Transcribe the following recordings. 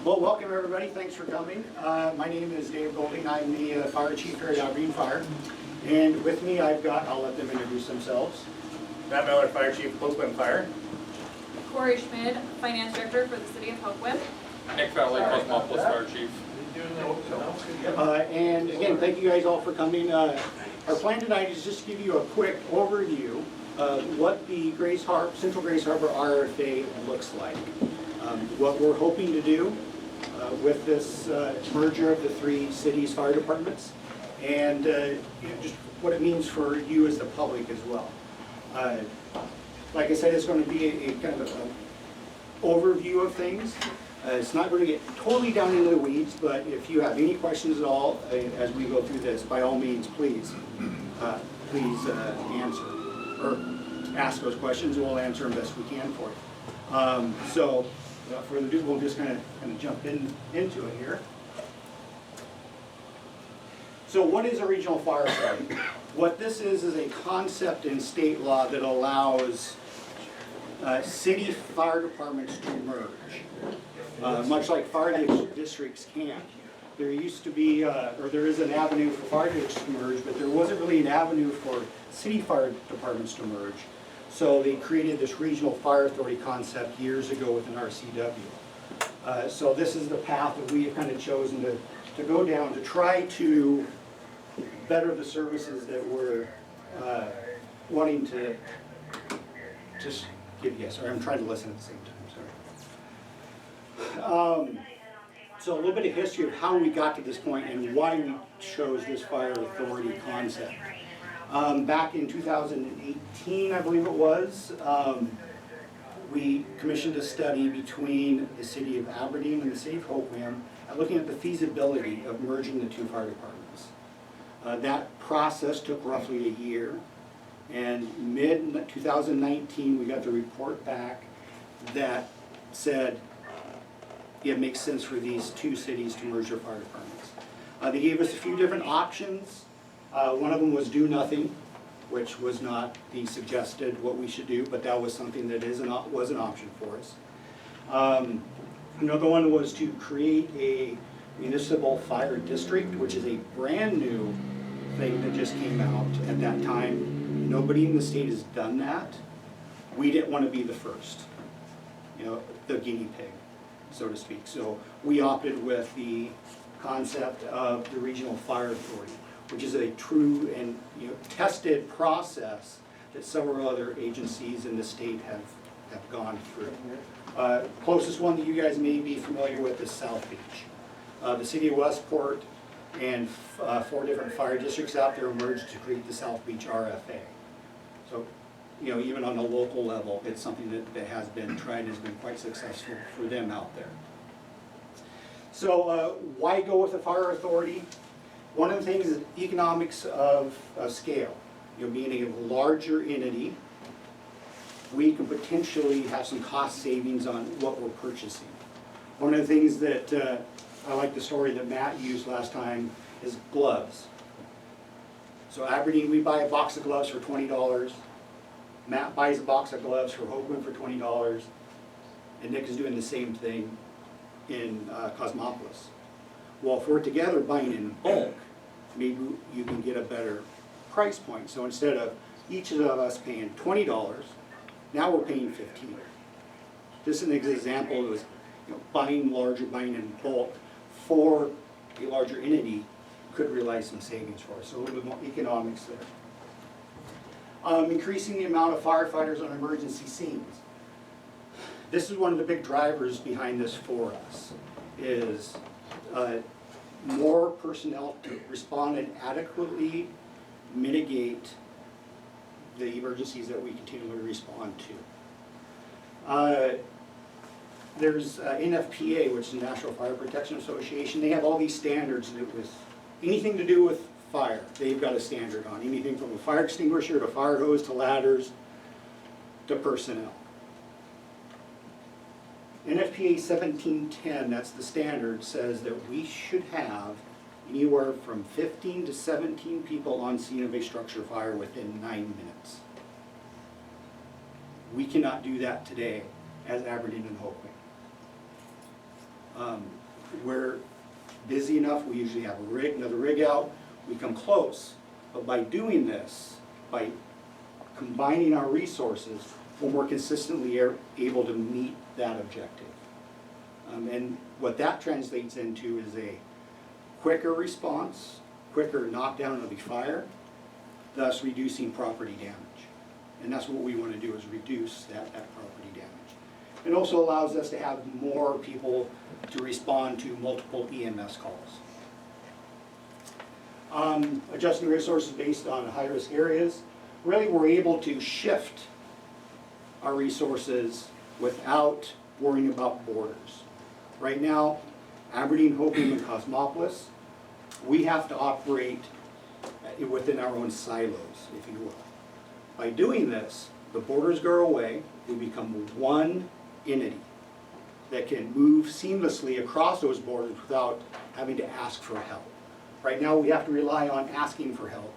Well, welcome everybody. Thanks for coming. My name is Dave Golding. I'm the Fire Chief here at Aberdeen Fire. And with me I've got, I'll let them introduce themselves. Matt Miller, Fire Chief, Hoquiam Fire. Corey Schmid, Finance Director for the City of Hoquiam. April Ballot, Cosmopolis, Fire Chief. And again, thank you guys all for coming. Our plan tonight is just to give you a quick overview of what the Central Grace Harbor RFA looks like. What we're hoping to do with this merger of the three cities' fire departments, and just what it means for you as the public as well. Like I said, it's going to be a kind of an overview of things. It's not going to get totally down into the weeds, but if you have any questions at all as we go through this, by all means, please answer or ask those questions, and we'll answer them best we can for you. So, without further ado, we'll just kind of jump into it here. So, what is a regional fire authority? What this is a concept in state law that allows city fire departments to merge, much like fire districts can. There used to be, or there is an avenue for fire districts to merge, but there wasn't really an avenue for city fire departments to merge. So they created this regional fire authority concept years ago with an RCW. So this is the path that we have kind of chosen to go down to try to better the services that we're wanting to just give you. Sorry, I'm trying to listen at the same time, sorry. So a little bit of history of how we got to this point and why we chose this fire authority concept. Back in 2018, I believe it was, we commissioned a study between the city of Aberdeen and the city of Hoquiam looking at the feasibility of merging the two fire departments. That process took roughly a year, and mid-2019 we got the report back that said it makes sense for these two cities to merge their fire departments. They gave us a few different options. One of them was do nothing, which was not the suggested what we should do, but that was something that was an option for us. Another one was to create a municipal fire district, which is a brand new thing that just came out at that time. Nobody in the state has done that. We didn't want to be the first, the guinea pig, so to speak. So we opted with the concept of the regional fire authority, which is a true and tested process that several other agencies in the state have gone through. Closest one that you guys may be familiar with is South Beach. The city of Westport and 4 different fire districts out there merged to create the South Beach RFA. So, even on a local level, it's something that has been tried and has been quite successful for them out there. So, why go with a fire authority? One of the things is economics of scale. Being a larger entity, we can potentially have some cost savings on what we're purchasing. One of the things that I like the story that Matt used last time is gloves. So Aberdeen, we buy a box of gloves for $20. Matt buys a box of gloves for Hoquiam for $20. And Nick is doing the same thing in Cosmopolis. Well, if we're together buying in bulk, maybe you can get a better price point. So instead of each of us paying $20, now we're paying $15. Just an example was buying in bulk for a larger entity could realize some savings for us. So a little bit more economics there. Increasing the amount of firefighters on emergency scenes. This is one of the big drivers behind this for us, is more personnel to respond and adequately mitigate the emergencies that we continually respond to. There's NFPA, which is the National Fire Protection Association. They have all these standards that with anything to do with fire, they've got a standard on. Anything from a fire extinguisher to fire hose to ladders to personnel. NFPA 1710, that's the standard, says that we should have anywhere from 15 to 17 people on scene of a structure fire within 9 minutes. We cannot do that today as Aberdeen and Hoquiam. We're busy enough, we usually have another rig out, we come close. But by doing this, by combining our resources, we're more consistently able to meet that objective. And what that translates into is a quicker response, quicker knockdown of the fire, thus reducing property damage. And that's what we want to do, is reduce that property damage. It also allows us to have more people to respond to multiple EMS calls. Adjusting resources based on high-risk areas, really we're able to shift our resources without worrying about borders. Right now, Aberdeen, Hoquiam, and Cosmopolis, we have to operate within our own silos, if you will. By doing this, the borders go away, we become one entity that can move seamlessly across those borders without having to ask for help. Right now, we have to rely on asking for help,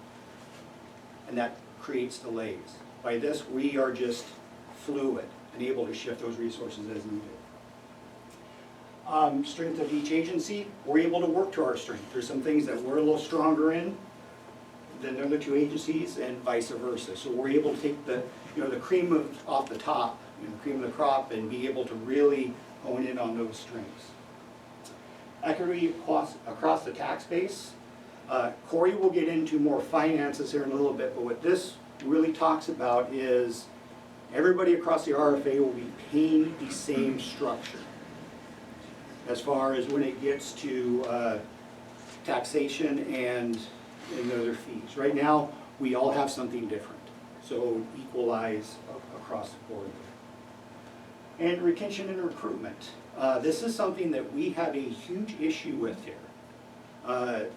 and that creates delays. By this, we are just fluid and able to shift those resources as needed. Strength of each agency, we're able to work to our strength. There's some things that we're a little stronger in than the other two agencies, and vice versa. So we're able to take the cream off the top, the cream of the crop, and be able to really hone in on those strengths. Equity across the tax base. Corey will get into more finances here in a little bit, but what this really talks about is everybody across the RFA will be paying the same structure as far as when it gets to taxation and other fees. Right now, we all have something different, so equalize across the board. And retention and recruitment. This is something that we have a huge issue with here.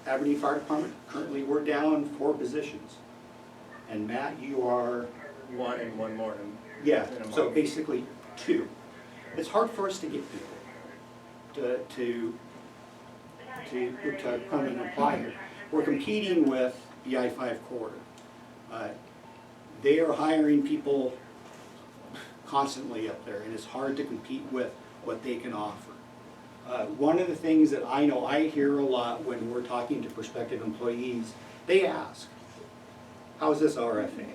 Aberdeen Fire Department, currently we're down 4 positions. And Matt, you are? One and one more. Yeah, so basically 2. It's hard for us to get people to come and apply here. We're competing with the I-5 corridor. They are hiring people constantly up there, and it's hard to compete with what they can offer. One of the things that I know I hear a lot when we're talking to prospective employees, they ask, how's this RFA?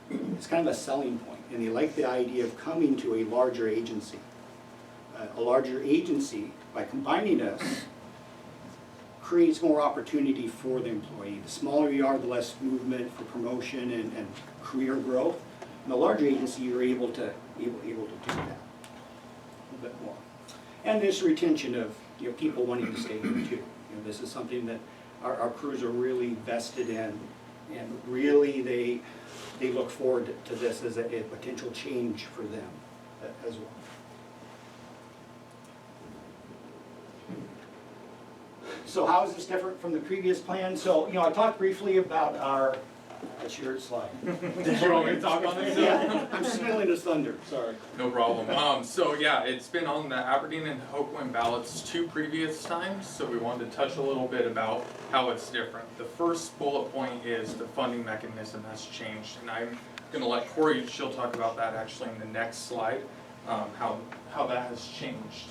It's kind of a selling point, and they like the idea of coming to a larger agency. A larger agency, by combining us, creates more opportunity for the employee. The smaller you are, the less movement for promotion and career growth. In a larger agency, you're able to do that a little bit more. And this retention of people wanting to stay here too. This is something that our crews are really vested in, and really they look forward to this as a potential change for them as well. So how is this different from the previous plan? So, I talked briefly about our, that's your slide. Did you want me to talk on this? Yeah, I'm stealing his thunder, sorry. No problem. So yeah, it's been on the Aberdeen and Hoquiam ballots 2 previous times, so we wanted to touch a little bit about how it's different. The first bullet point is the funding mechanism has changed, and I'm going to let Corey, she'll talk about that actually in the next slide, how that has changed.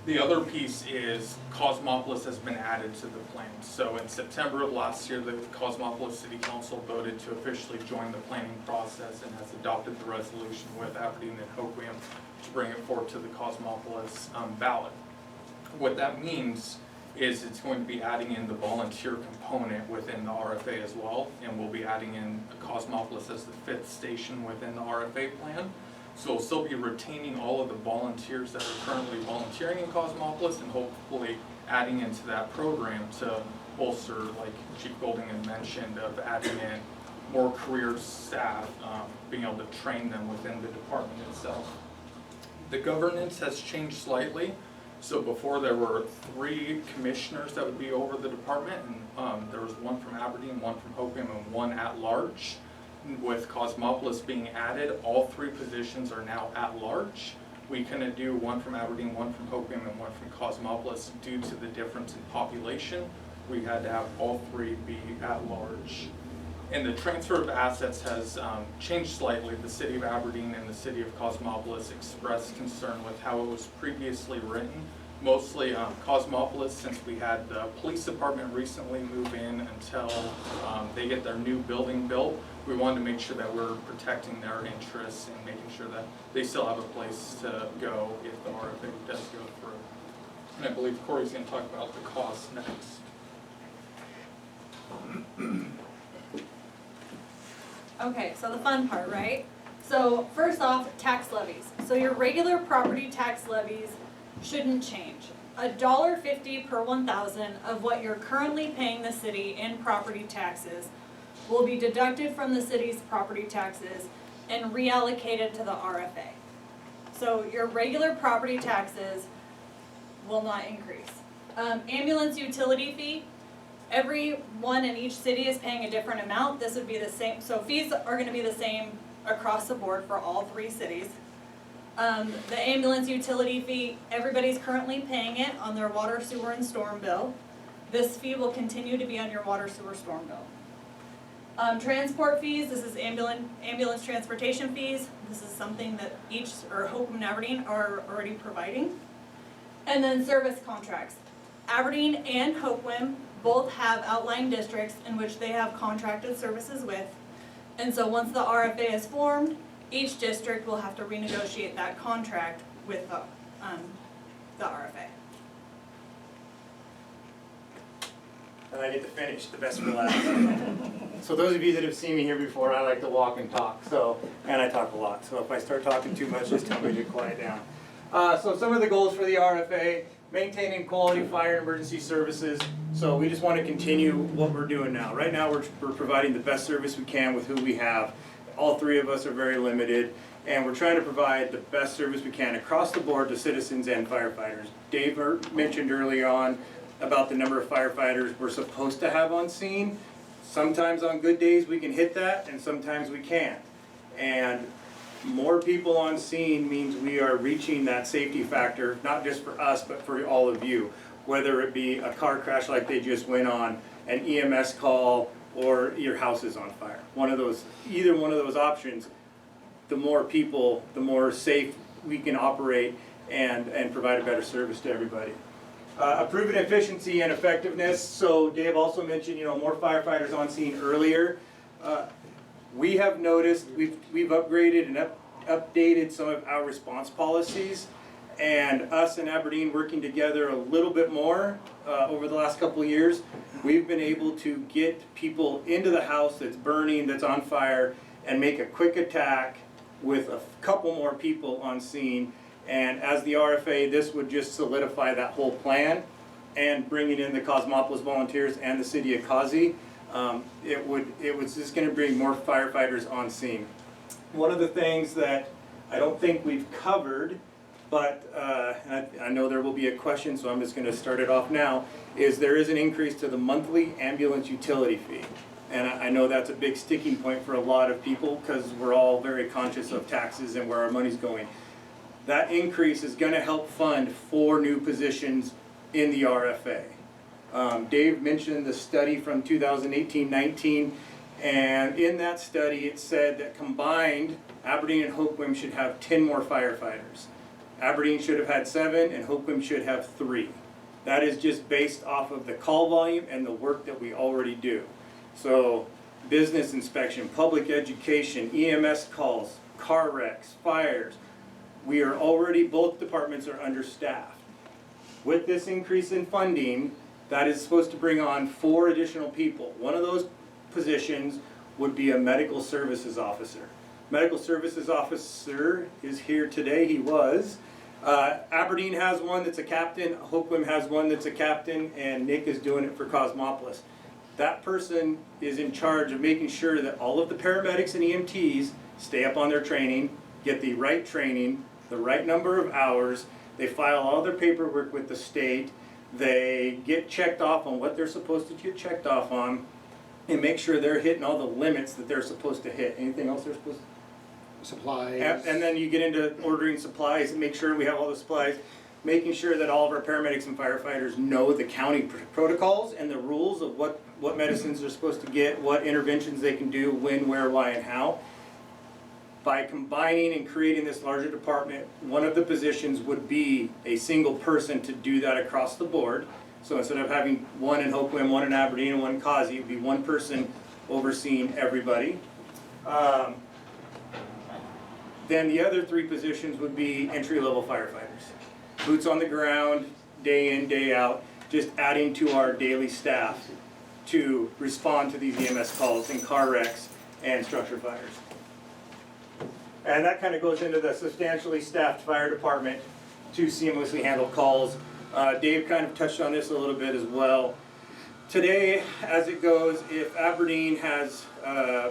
The other piece is Cosmopolis has been added to the plan. So in September of last year, the Cosmopolis City Council voted to officially join the planning process and has adopted the resolution with Aberdeen and Hoquiam to bring it forward to the Cosmopolis ballot. What that means is it's going to be adding in the volunteer component within the RFA as well, and we'll be adding in Cosmopolis as the 5th station within the RFA plan. So we'll still be retaining all of the volunteers that are currently volunteering in Cosmopolis and hopefully adding into that program to bolster, like Chief Golding had mentioned, of adding in more career staff, being able to train them within the department itself. The governance has changed slightly. So before there were 3 commissioners that would be over the department, and there was 1 from Aberdeen, 1 from Hoquiam, and 1 at large. With Cosmopolis being added, all 3 positions are now at large. We couldn't do 1 from Aberdeen, 1 from Hoquiam, and 1 from Cosmopolis due to the difference in population. We had to have all 3 be at large. And the transfer of assets has changed slightly. The City of Aberdeen and the City of Cosmopolis expressed concern with how it was previously written, mostly Cosmopolis, since we had the police department recently move in until they get their new building built. We wanted to make sure that we're protecting their interests and making sure that they still have a place to go if the RFA does go through. And I believe Corey's going to talk about the cost next. Okay, so the fun part, right? So first off, tax levies. So your regular property tax levies shouldn't change. $1.50 per 1,000 of what you're currently paying the city in property taxes will be deducted from the city's property taxes and reallocated to the RFA. So your regular property taxes will not increase. Ambulance utility fee, everyone in each city is paying a different amount. This would be the same, so fees are gonna be the same across the board for all 3 cities. The ambulance utility fee, everybody's currently paying it on their water, sewer, and storm bill. This fee will continue to be on your water, sewer, storm bill. Transport fees, this is ambulance transportation fees. This is something that Hoquiam and Aberdeen are already providing. And then service contracts. Aberdeen and Hoquiam both have outlying districts in which they have contracted services with. And so once the RFA is formed, each district will have to renegotiate that contract with the RFA. And I get to finish, the best for last. So those of you that have seen me here before, I like to walk and talk, and I talk a lot. So if I start talking too much, just tell me to quiet down. So some of the goals for the RFA, maintaining quality fire and emergency services. So we just want to continue what we're doing now. Right now we're providing the best service we can with who we have. All 3 of us are very limited, and we're trying to provide the best service we can across the board to citizens and firefighters. Dave mentioned early on about the number of firefighters we're supposed to have on scene. Sometimes on good days we can hit that, and sometimes we can't. And more people on scene means we are reaching that safety factor, not just for us, but for all of you. Whether it be a car crash like they just went on, an EMS call, or your house is on fire. Either one of those options, the more people, the more safe we can operate and provide a better service to everybody. Proven efficiency and effectiveness. So Dave also mentioned, more firefighters on scene earlier. We have noticed we've upgraded and updated some of our response policies, and us and Aberdeen working together a little bit more over the last couple of years, we've been able to get people into the house that's burning, that's on fire, and make a quick attack with a couple more people on scene. And as the RFA, this would just solidify that whole plan, and bringing in the Cosmopolis volunteers and the city of Causey, it was just going to bring more firefighters on scene. One of the things that I don't think we've covered, but I know there will be a question, so I'm just going to start it off now, is there is an increase to the monthly ambulance utility fee. And I know that's a big sticking point for a lot of people because we're all very conscious of taxes and where our money's going. That increase is going to help fund 4 new positions in the RFA. Dave mentioned the study from 2018-19, and in that study it said that combined Aberdeen and Hoquiam should have 10 more firefighters. Aberdeen should have had 7 and Hoquiam should have 3. That is just based off of the call volume and the work that we already do. So business inspection, public education, EMS calls, car wrecks, fires. We are already, both departments are understaffed. With this increase in funding, that is supposed to bring on 4 additional people. One of those positions would be a medical services officer. Medical services officer is here today, he was. Aberdeen has one that's a captain, Hoquiam has one that's a captain, and Nick is doing it for Cosmopolis. That person is in charge of making sure that all of the paramedics and EMTs stay up on their training, get the right training, the right number of hours, they file all their paperwork with the state, they get checked off on what they're supposed to get checked off on, and make sure they're hitting all the limits that they're supposed to hit. Anything else they're supposed to? Supplies. And then you get into ordering supplies and make sure we have all the supplies, making sure that all of our paramedics and firefighters know the county protocols and the rules of what medicines they're supposed to get, what interventions they can do, when, where, why, and how. by combining and creating this larger department, one of the positions would be a single person to do that across the board. So instead of having one in Hoquiam, one in Aberdeen, and one in Causey, it would be one person overseeing everybody. Then the other 3 positions would be entry-level firefighters. Boots on the ground, day in, day out, just adding to our daily staff to respond to these EMS calls and car wrecks and structure fires. And that kind of goes into the substantially staffed fire department to seamlessly handle calls. Dave kind of touched on this a little bit as well. Today, as it goes, if Aberdeen has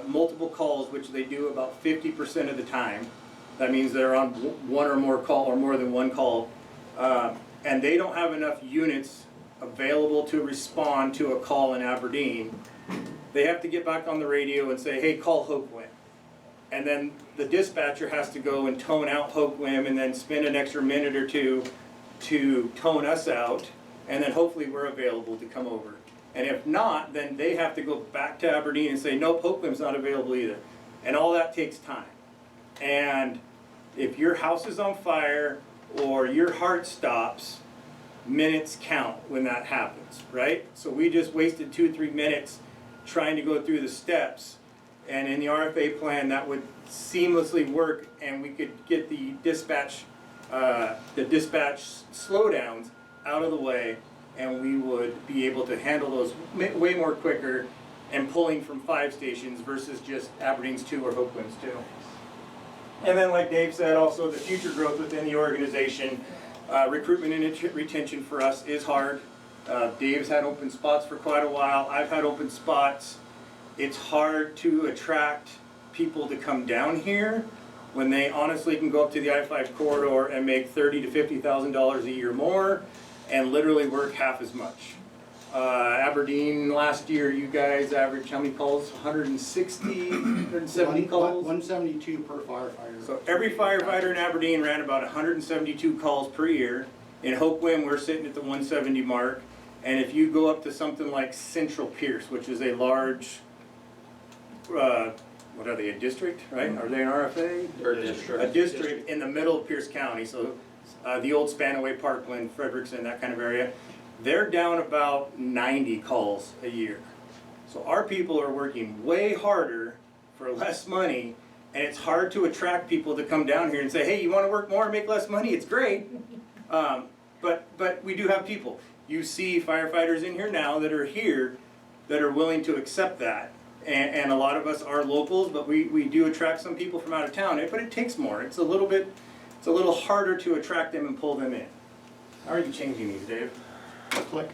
multiple calls, which they do about 50% of the time, that means they're on one or more call or more than one call, and they don't have enough units available to respond to a call in Aberdeen, they have to get back on the radio and say, hey, call Hoquiam. And then the dispatcher has to go and tone out Hoquiam and then spend an extra minute or 2 to tone us out, and then hopefully we're available to come over. And if not, then they have to go back to Aberdeen and say, nope, Hoquiam's not available either. And all that takes time. And if your house is on fire or your heart stops, minutes count when that happens, right? So we just wasted 2-3 minutes trying to go through the steps, and in the RFA plan that would seamlessly work, and we could get the dispatch slowdowns out of the way, and we would be able to handle those way more quicker and pulling from 5 stations versus just Aberdeen's 2 or Hoquiam's 2. And then like Dave said, also the future growth within the organization. Recruitment and retention for us is hard. Dave's had open spots for quite a while. I've had open spots. It's hard to attract people to come down here when they honestly can go up to the I-5 corridor and make $30,000 to $50,000 a year more and literally work half as much. Aberdeen last year, you guys averaged how many calls? 160, 170 calls? 172 per firefighter. So every firefighter in Aberdeen ran about 172 calls per year. In Hoquiam, we're sitting at the 170 mark. And if you go up to something like Central Pierce, which is a large, what are they, a district, right? Are they an RFA? Or district. A district in the middle of Pierce County, so the old Spanaway, Parkland, Frederickson, that kind of area. They're down about 90 calls a year. So our people are working way harder for less money, and it's hard to attract people to come down here and say, hey, you want to work more and make less money? It's great. But we do have people. You see firefighters in here now that are here that are willing to accept that. And a lot of us are locals, but we do attract some people from out of town. But it takes more. It's a little harder to attract them and pull them in. How are you changing these, Dave? Click.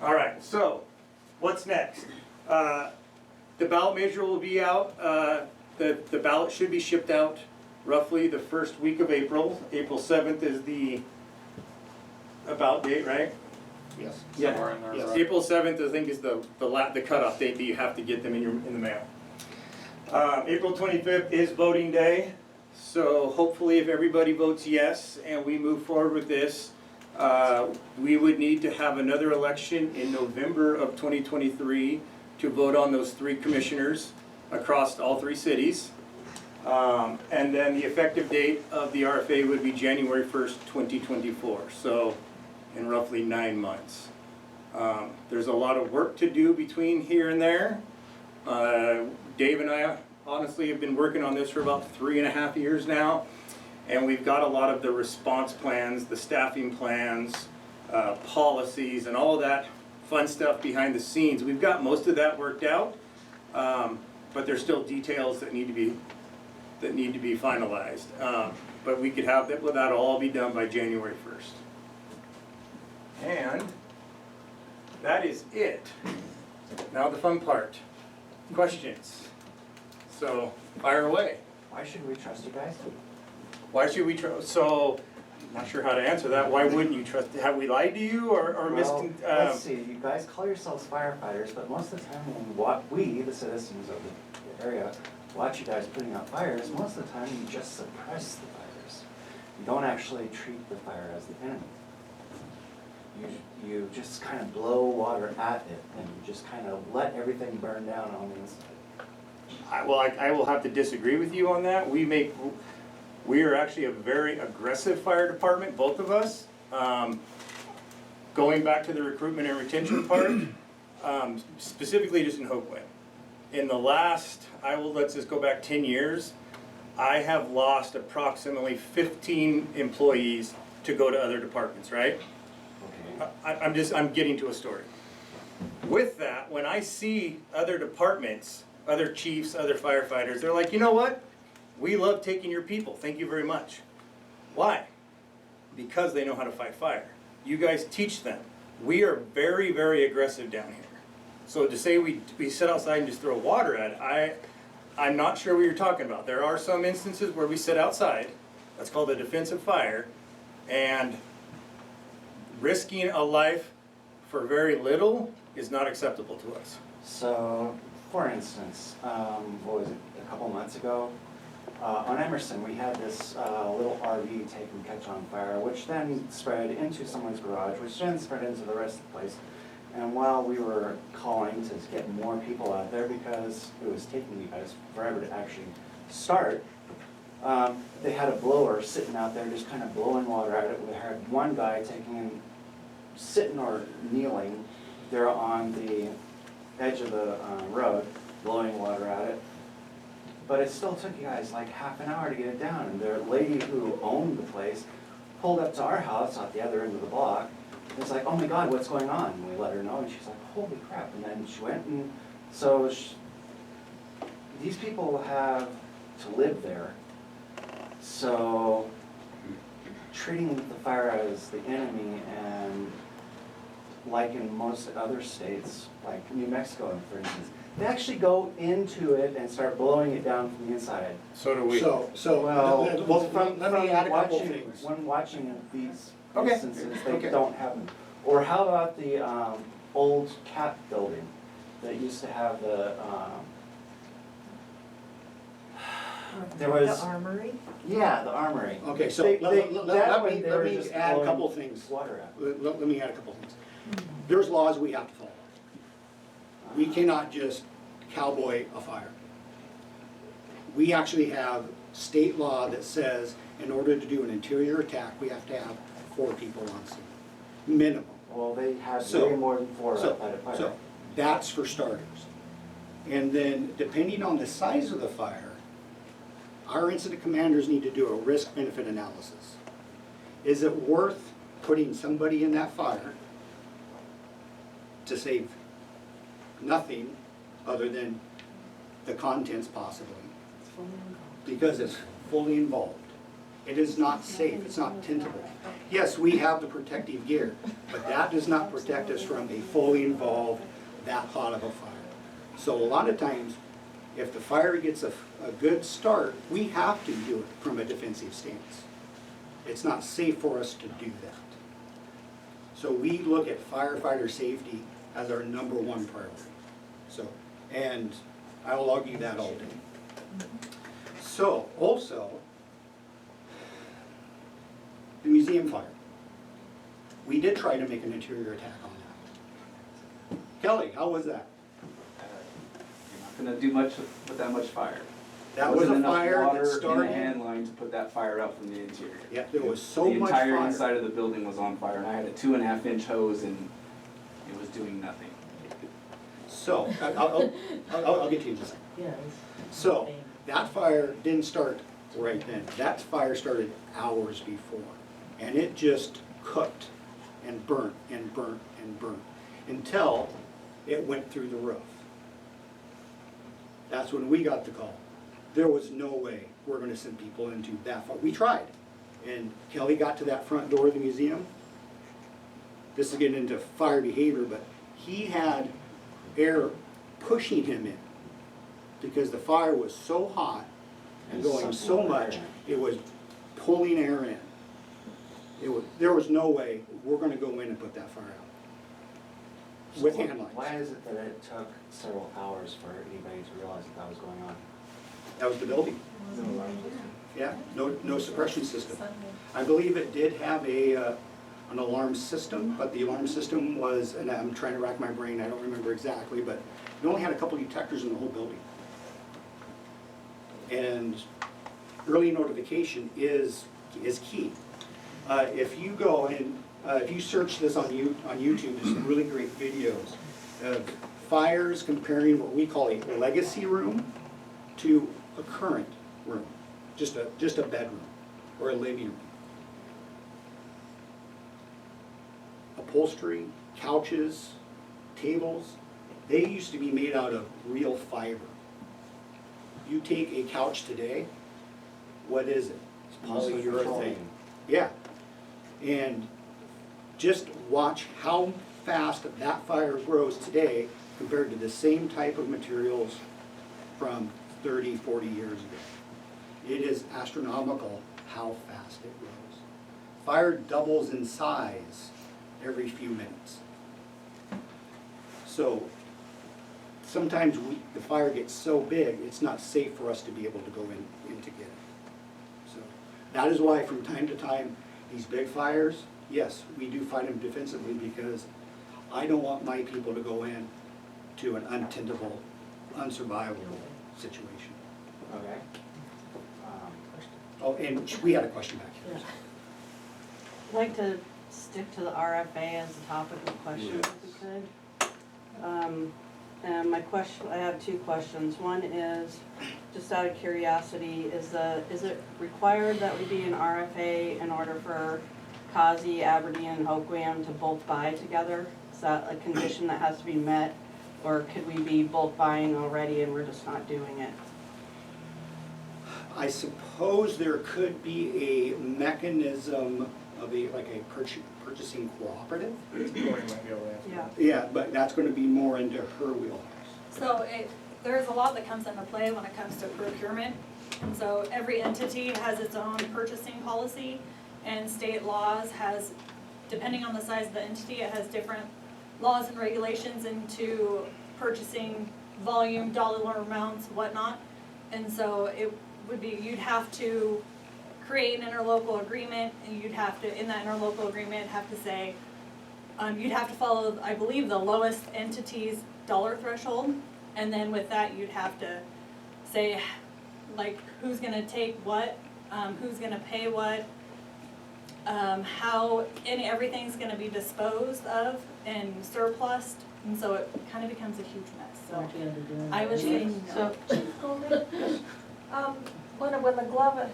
All right, so what's next? The ballot measure will be out. The ballot should be shipped out roughly the first week of April. April 7th is the about date, right? Yes. Somewhere in there. Yes. April 7th, I think, is the cutoff date that you have to get them in the mail. April 25th is voting day. So hopefully if everybody votes yes and we move forward with this, we would need to have another election in November of 2023 to vote on those 3 commissioners across all 3 cities. And then the effective date of the RFA would be January 1st, 2024. So in roughly 9 months. There's a lot of work to do between here and there. Dave and I honestly have been working on this for about 3.5 years now. And we've got a lot of the response plans, the staffing plans, policies, and all of that fun stuff behind the scenes. We've got most of that worked out, but there's still details that need to be finalized. But we could have that all be done by January 1st. And that is it. Now the fun part. Questions. So fire away. Why should we trust you guys? Why should we trust? So, I'm not sure how to answer that. Why wouldn't you trust? Have we lied to you or Well, let's see, you guys call yourselves firefighters, but most of the time when we, the citizens of the area, watch you guys putting out fires, most of the time you just suppress the fires. You don't actually treat the fire as the enemy. You just kind of blow water at it and you just kind of let everything burn down on the inside. I will have to disagree with you on that. We are actually a very aggressive fire department, both of us. Going back to the recruitment and retention part, specifically just in Hoquiam. In the last, let's just go back 10 years, I have lost approximately 15 employees to go to other departments, right? Okay. I'm getting to a story. With that, when I see other departments, other chiefs, other firefighters, they're like, you know what? We love taking your people, thank you very much. Why? Because they know how to fight fire. You guys teach them. We are very, very aggressive down here. So to say we sit outside and just throw water at it, I'm not sure what you're talking about. There are some instances where we sit outside, that's called a defensive fire, and risking a life for very little is not acceptable to us. So, for instance, what was it, a couple months ago, on Emerson, we had this little RV take and catch on fire, which then spread into someone's garage, which then spread into the rest of the place. And while we were calling to get more people out there, because it was taking you guys forever to actually start, they had a blower sitting out there just kind of blowing water at it. We had one guy sitting or kneeling there on the edge of the road, blowing water at it. But it still took you guys like half an hour to get it down. And the lady who owned the place pulled up to our house at the other end of the block. It's like, oh my God, what's going on? And we let her know, and she's like, holy crap. And then she went, and so these people have to live there. So treating the fire as the enemy, and like in most other states, like New Mexico, for instance, they actually go into it and start blowing it down from the inside. So do we. So, let me add a couple things. When watching these Okay. instances, they Okay. don't happen. Or how about the old CAP building that used to have the, there was, The armory? yeah, the armory. Okay, so They- let that me one, they were let me just add a blowing couple things. Water out. Let me add a couple things. There's laws we have to follow. We cannot just cowboy a fire. We actually have state law that says in order to do an interior attack, we have to have 4 people on scene, minimum. Well, they had So- way more than 4 So, at a fire. so that's for starters. And then depending on the size of the fire, our incident commanders need to do a risk-benefit analysis. Is it worth putting somebody in that fire to save nothing other than the contents possibly? Because it's fully involved. It is not safe, it's not tentable. Yes, we have the protective gear, but that does not protect us from a fully involved, that hot of a fire. So a lot of times, if the fire gets a good start, we have to do it from a defensive stance. It's not safe for us to do that. So we look at firefighter safety as our #1 priority. So, and I will argue that all day. So, also, the museum fire. We did try to make an interior attack on that. Kelly, how was that? You're not gonna do much with that much fire. That was a Wasn't fire enough that water in started. the hand line to put that fire out from the interior. Yeah, there was so The much entire fire. inside of the building was on fire, and I had a 2.5-inch hose, and it was doing nothing. So, I'll get to you in just a second. Yes. So, that fire didn't start right then. That fire started hours before. And it just cooked and burnt and burnt and burnt until it went through the roof. That's when we got the call. There was no way we're gonna send people into that fire. We tried. And Kelly got to that front door of the museum. This is getting into fire behavior, but he had air pushing him in because the fire was so hot and going so much, it was pulling air in. There was no way we're gonna go in and put that fire out. With hand lines. Why is it that it took several hours for anybody to realize that was going on? That was the building. Yeah, no suppression system. I believe it did have an alarm system, but the alarm system was, and I'm trying to rack my brain, I don't remember exactly, but it only had a couple detectors in the whole building. And early notification is key. If you go and, if you search this on YouTube, there's some really great videos of fires comparing what we call a legacy room to a current room, just a bedroom or a living room. Upholstery, couches, tables, they used to be made out of real fiber. You take a couch today, what is it? It's polyurethane. Yeah. And just watch how fast that fire grows today compared to the same type of materials from 30, 40 years ago. It is astronomical how fast it grows. Fire doubles in size every few minutes. So sometimes the fire gets so big, it's not safe for us to be able to go in to get it. So that is why from time to time, these big fires, yes, we do fight them defensively because I don't want my people to go in to an untenable, unsurvivable situation. Okay. Oh, and we had a question back here. I'd like to stick to the RFA as a topic of question, if we could. And my question, I have two questions. One is, just out of curiosity, is it required that we be an RFA in order for Causey, Aberdeen, and Hoquiam to both buy together? Is that a condition that has to be met? Or could we be both buying already and we're just not doing it? I suppose there could be a mechanism of like a purchasing cooperative. Cory might be able to answer. Yeah. Yeah, but that's gonna be more into her wheelhouse. So there's a lot that comes into play when it comes to procurement. And so every entity has its own purchasing policy, and state laws has, depending on the size of the entity, it has different laws and regulations into purchasing volume, dollar amounts, whatnot. And so it would be, you'd have to create an interlocal agreement, and you'd have to, in that interlocal agreement, have to say, you'd have to follow, I believe, the lowest entity's dollar threshold, and then with that, you'd have to say, like, who's gonna take what, who's gonna pay what, how, and everything's gonna be disposed of and surplused, and so it kind of becomes a huge mess, so. I would say no. When the glove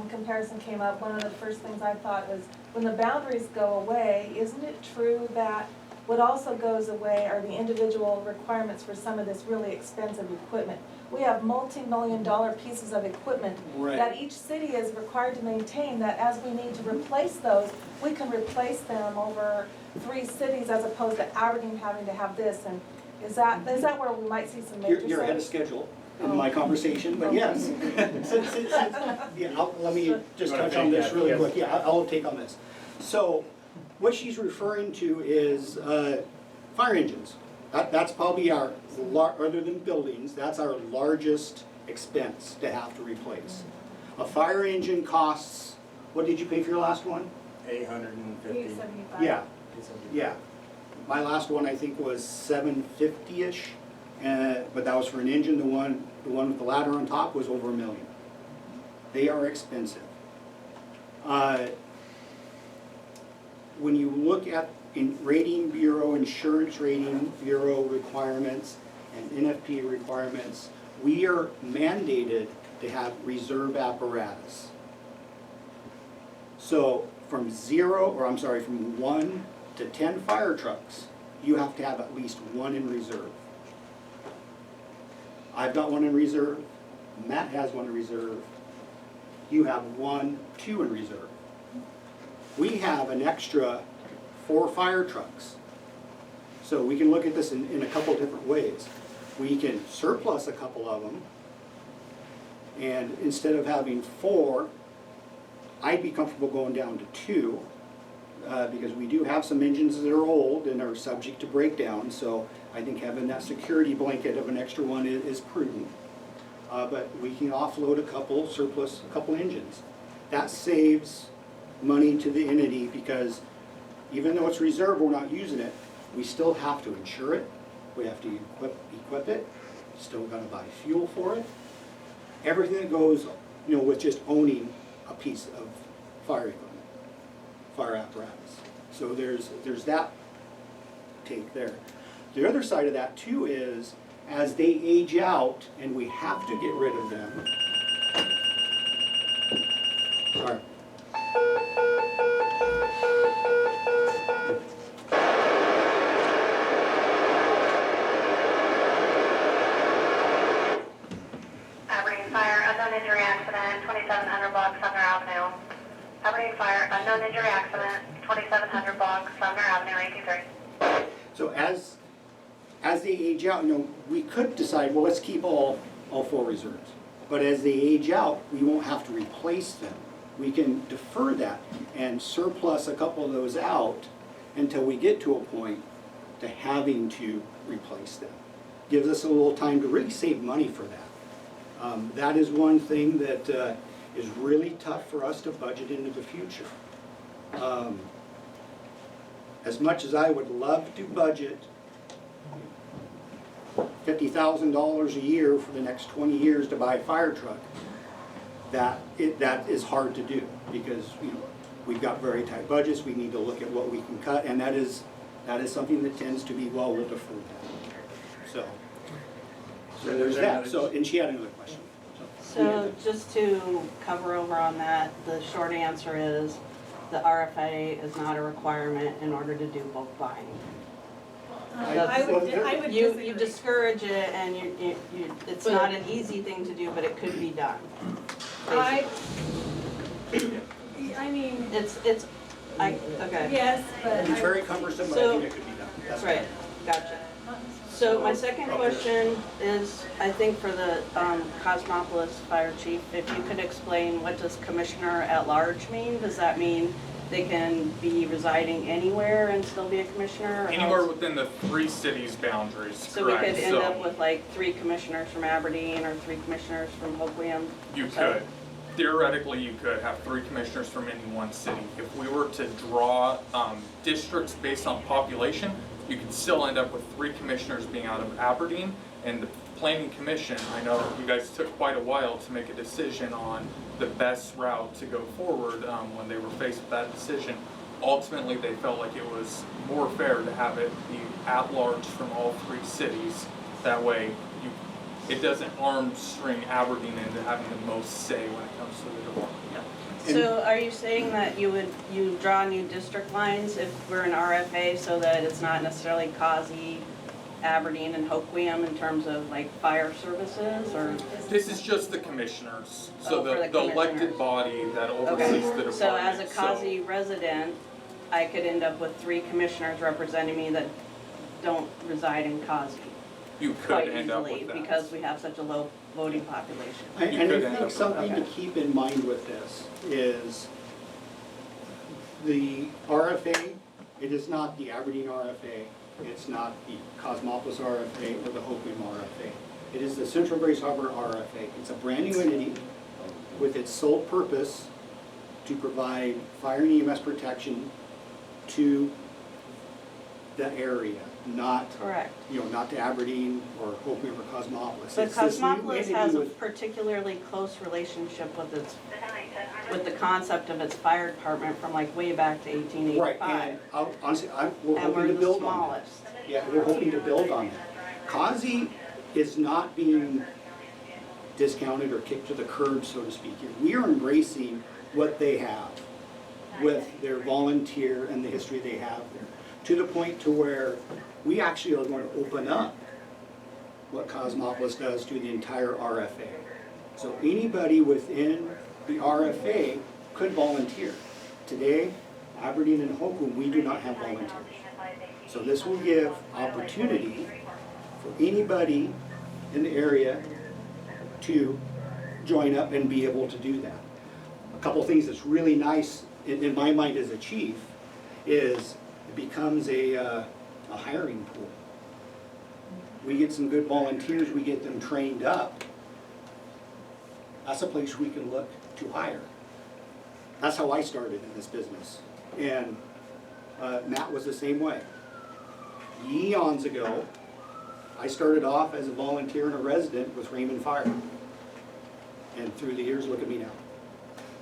comparison came up, one of the first things I thought was, when the boundaries go away, isn't it true that what also goes away are the individual requirements for some of this really expensive equipment? We have multi-million-dollar pieces of equipment Right. that each city is required to maintain, that as we need to replace those, we can replace them over 3 cities as opposed to Aberdeen having to have this, and is that where we might see some major savings? You're ahead of schedule in my conversation, but yes. Yeah, let me just You wanna touch on take this that? really Yes. quick. Yeah, I'll take on this. So, what she's referring to is fire engines. That's probably our, other than buildings, that's our largest expense to have to replace. A fire engine costs, what did you pay for your last one? 850. 875. Yeah, yeah. My last one I think was 750-ish, but that was for an engine. The one with the ladder on top was over $1 million. They are expensive. When you look at in rating bureau, insurance rating bureau requirements and NFP requirements, we are mandated to have reserve apparatus. So from 1 to 10 fire trucks, you have to have at least 1 in reserve. I've got 1 in reserve, Matt has 1 in reserve, you have 1, 2 in reserve. We have an extra 4 fire trucks. So we can look at this in a couple different ways. We can surplus a couple of them, and instead of having 4, I'd be comfortable going down to 2, because we do have some engines that are old and are subject to breakdown, so I think having that security blanket of an extra 1 is prudent. But we can offload a couple, surplus a couple engines. That saves money to the entity, because even though it's reserved, we're not using it, we still have to insure it, we have to equip it, still gotta buy fuel for it. everything that goes, you know, with just owning a piece of fire equipment, fire apparatus. So there's that take there. The other side of that too is, as they age out and we have to get rid of them. Sorry. Aberdeen Fire, unknown injury accident, 2700 block Sumner Avenue. Aberdeen Fire, unknown injury accident, 2700 block Sumner Avenue, 823. So as they age out, you know, we could decide, well, let's keep all four reserves. But as they age out, we won't have to replace them. We can defer that and surplus a couple of those out until we get to a point to having to replace them. Gives us a little time to really save money for that. That is one thing that is really tough for us to budget into the future. As much as I would love to budget $50,000 a year for the next 20 years to buy a fire truck, that is hard to do, because, you know, we've got very tight budgets. We need to look at what we can cut, and that is something that tends to be, well, we'll defer that. So there's that. So, and she had another question. So just to cover over on that, the short answer is the RFA is not a requirement in order to do bulk buying. I would You disagree. discourage it, and it's not an easy thing to do, but it could be done. I mean, Okay. yes, but It's I, very cumbersome, but I think it could be done. That's right, gotcha. So my second question is, I think for the Cosmopolis Fire Chief, if you could explain, what does Commissioner at Large mean? Does that mean they can be residing anywhere and still be a commissioner? Or Anywhere how's- within the 3 cities boundaries, So we correct? could end up with like 3 commissioners from Aberdeen or 3 commissioners from Hoquiam? You So- could. Theoretically, you could have 3 commissioners from any one city. If we were to draw districts based on population, you could still end up with 3 commissioners being out of Aberdeen. And the Planning Commission, I know you guys took quite a while to make a decision on the best route to go forward when they were faced with that decision. Ultimately, they felt like it was more fair to have it be at large from all 3 cities. That way, it doesn't arm string Aberdeen into having the most say when it comes to the department. So are you saying that you draw new district lines if we're an RFA, so that it's not necessarily Causey, Aberdeen, and Hoquiam in terms of like fire services, or? This is just the commissioners, so Oh, for the the elected commissioners. body that oversees the department. So as a Causey resident, I could end up with 3 commissioners representing me that don't reside in Causey You quite could end up easily, with that. because we have such a low voting population. And You I could end think up- something to okay. keep in mind with this is the RFA, it is not the Aberdeen RFA, it's not the Cosmopolis RFA or the Hoquiam RFA. It is the Central Grace Harbor RFA. It's a brand new entity with its sole purpose to provide fire and EMS protection to the area, not, Correct. you know, not to Aberdeen or Hoquiam or Cosmopolis. But It's this new Cosmopolis entity has a with- particularly close relationship with the concept of its fire department from like way back to Right, 1885. and honestly, we're And we're hoping to the build on that. smallest. Yeah, we're hoping to build on that. Causey is not being discounted or kicked to the curb, so to speak here. We are embracing what they have with their volunteer and the history they have there, to the point to where we actually are going to open up what Cosmopolis does to the entire RFA. So anybody within the RFA could volunteer. Today, Aberdeen and Hoquiam, we do not have volunteers. So this will give opportunity for anybody in the area to join up and be able to do that. A couple of things that's really nice in my mind as a chief is it becomes a hiring pool. We get some good volunteers, we get them trained up. That's a place we can look to hire. That's how I started in this business. And Matt was the same way. Eons ago, I started off as a volunteer and a resident with Raymond Fire. And through the years, look at me now.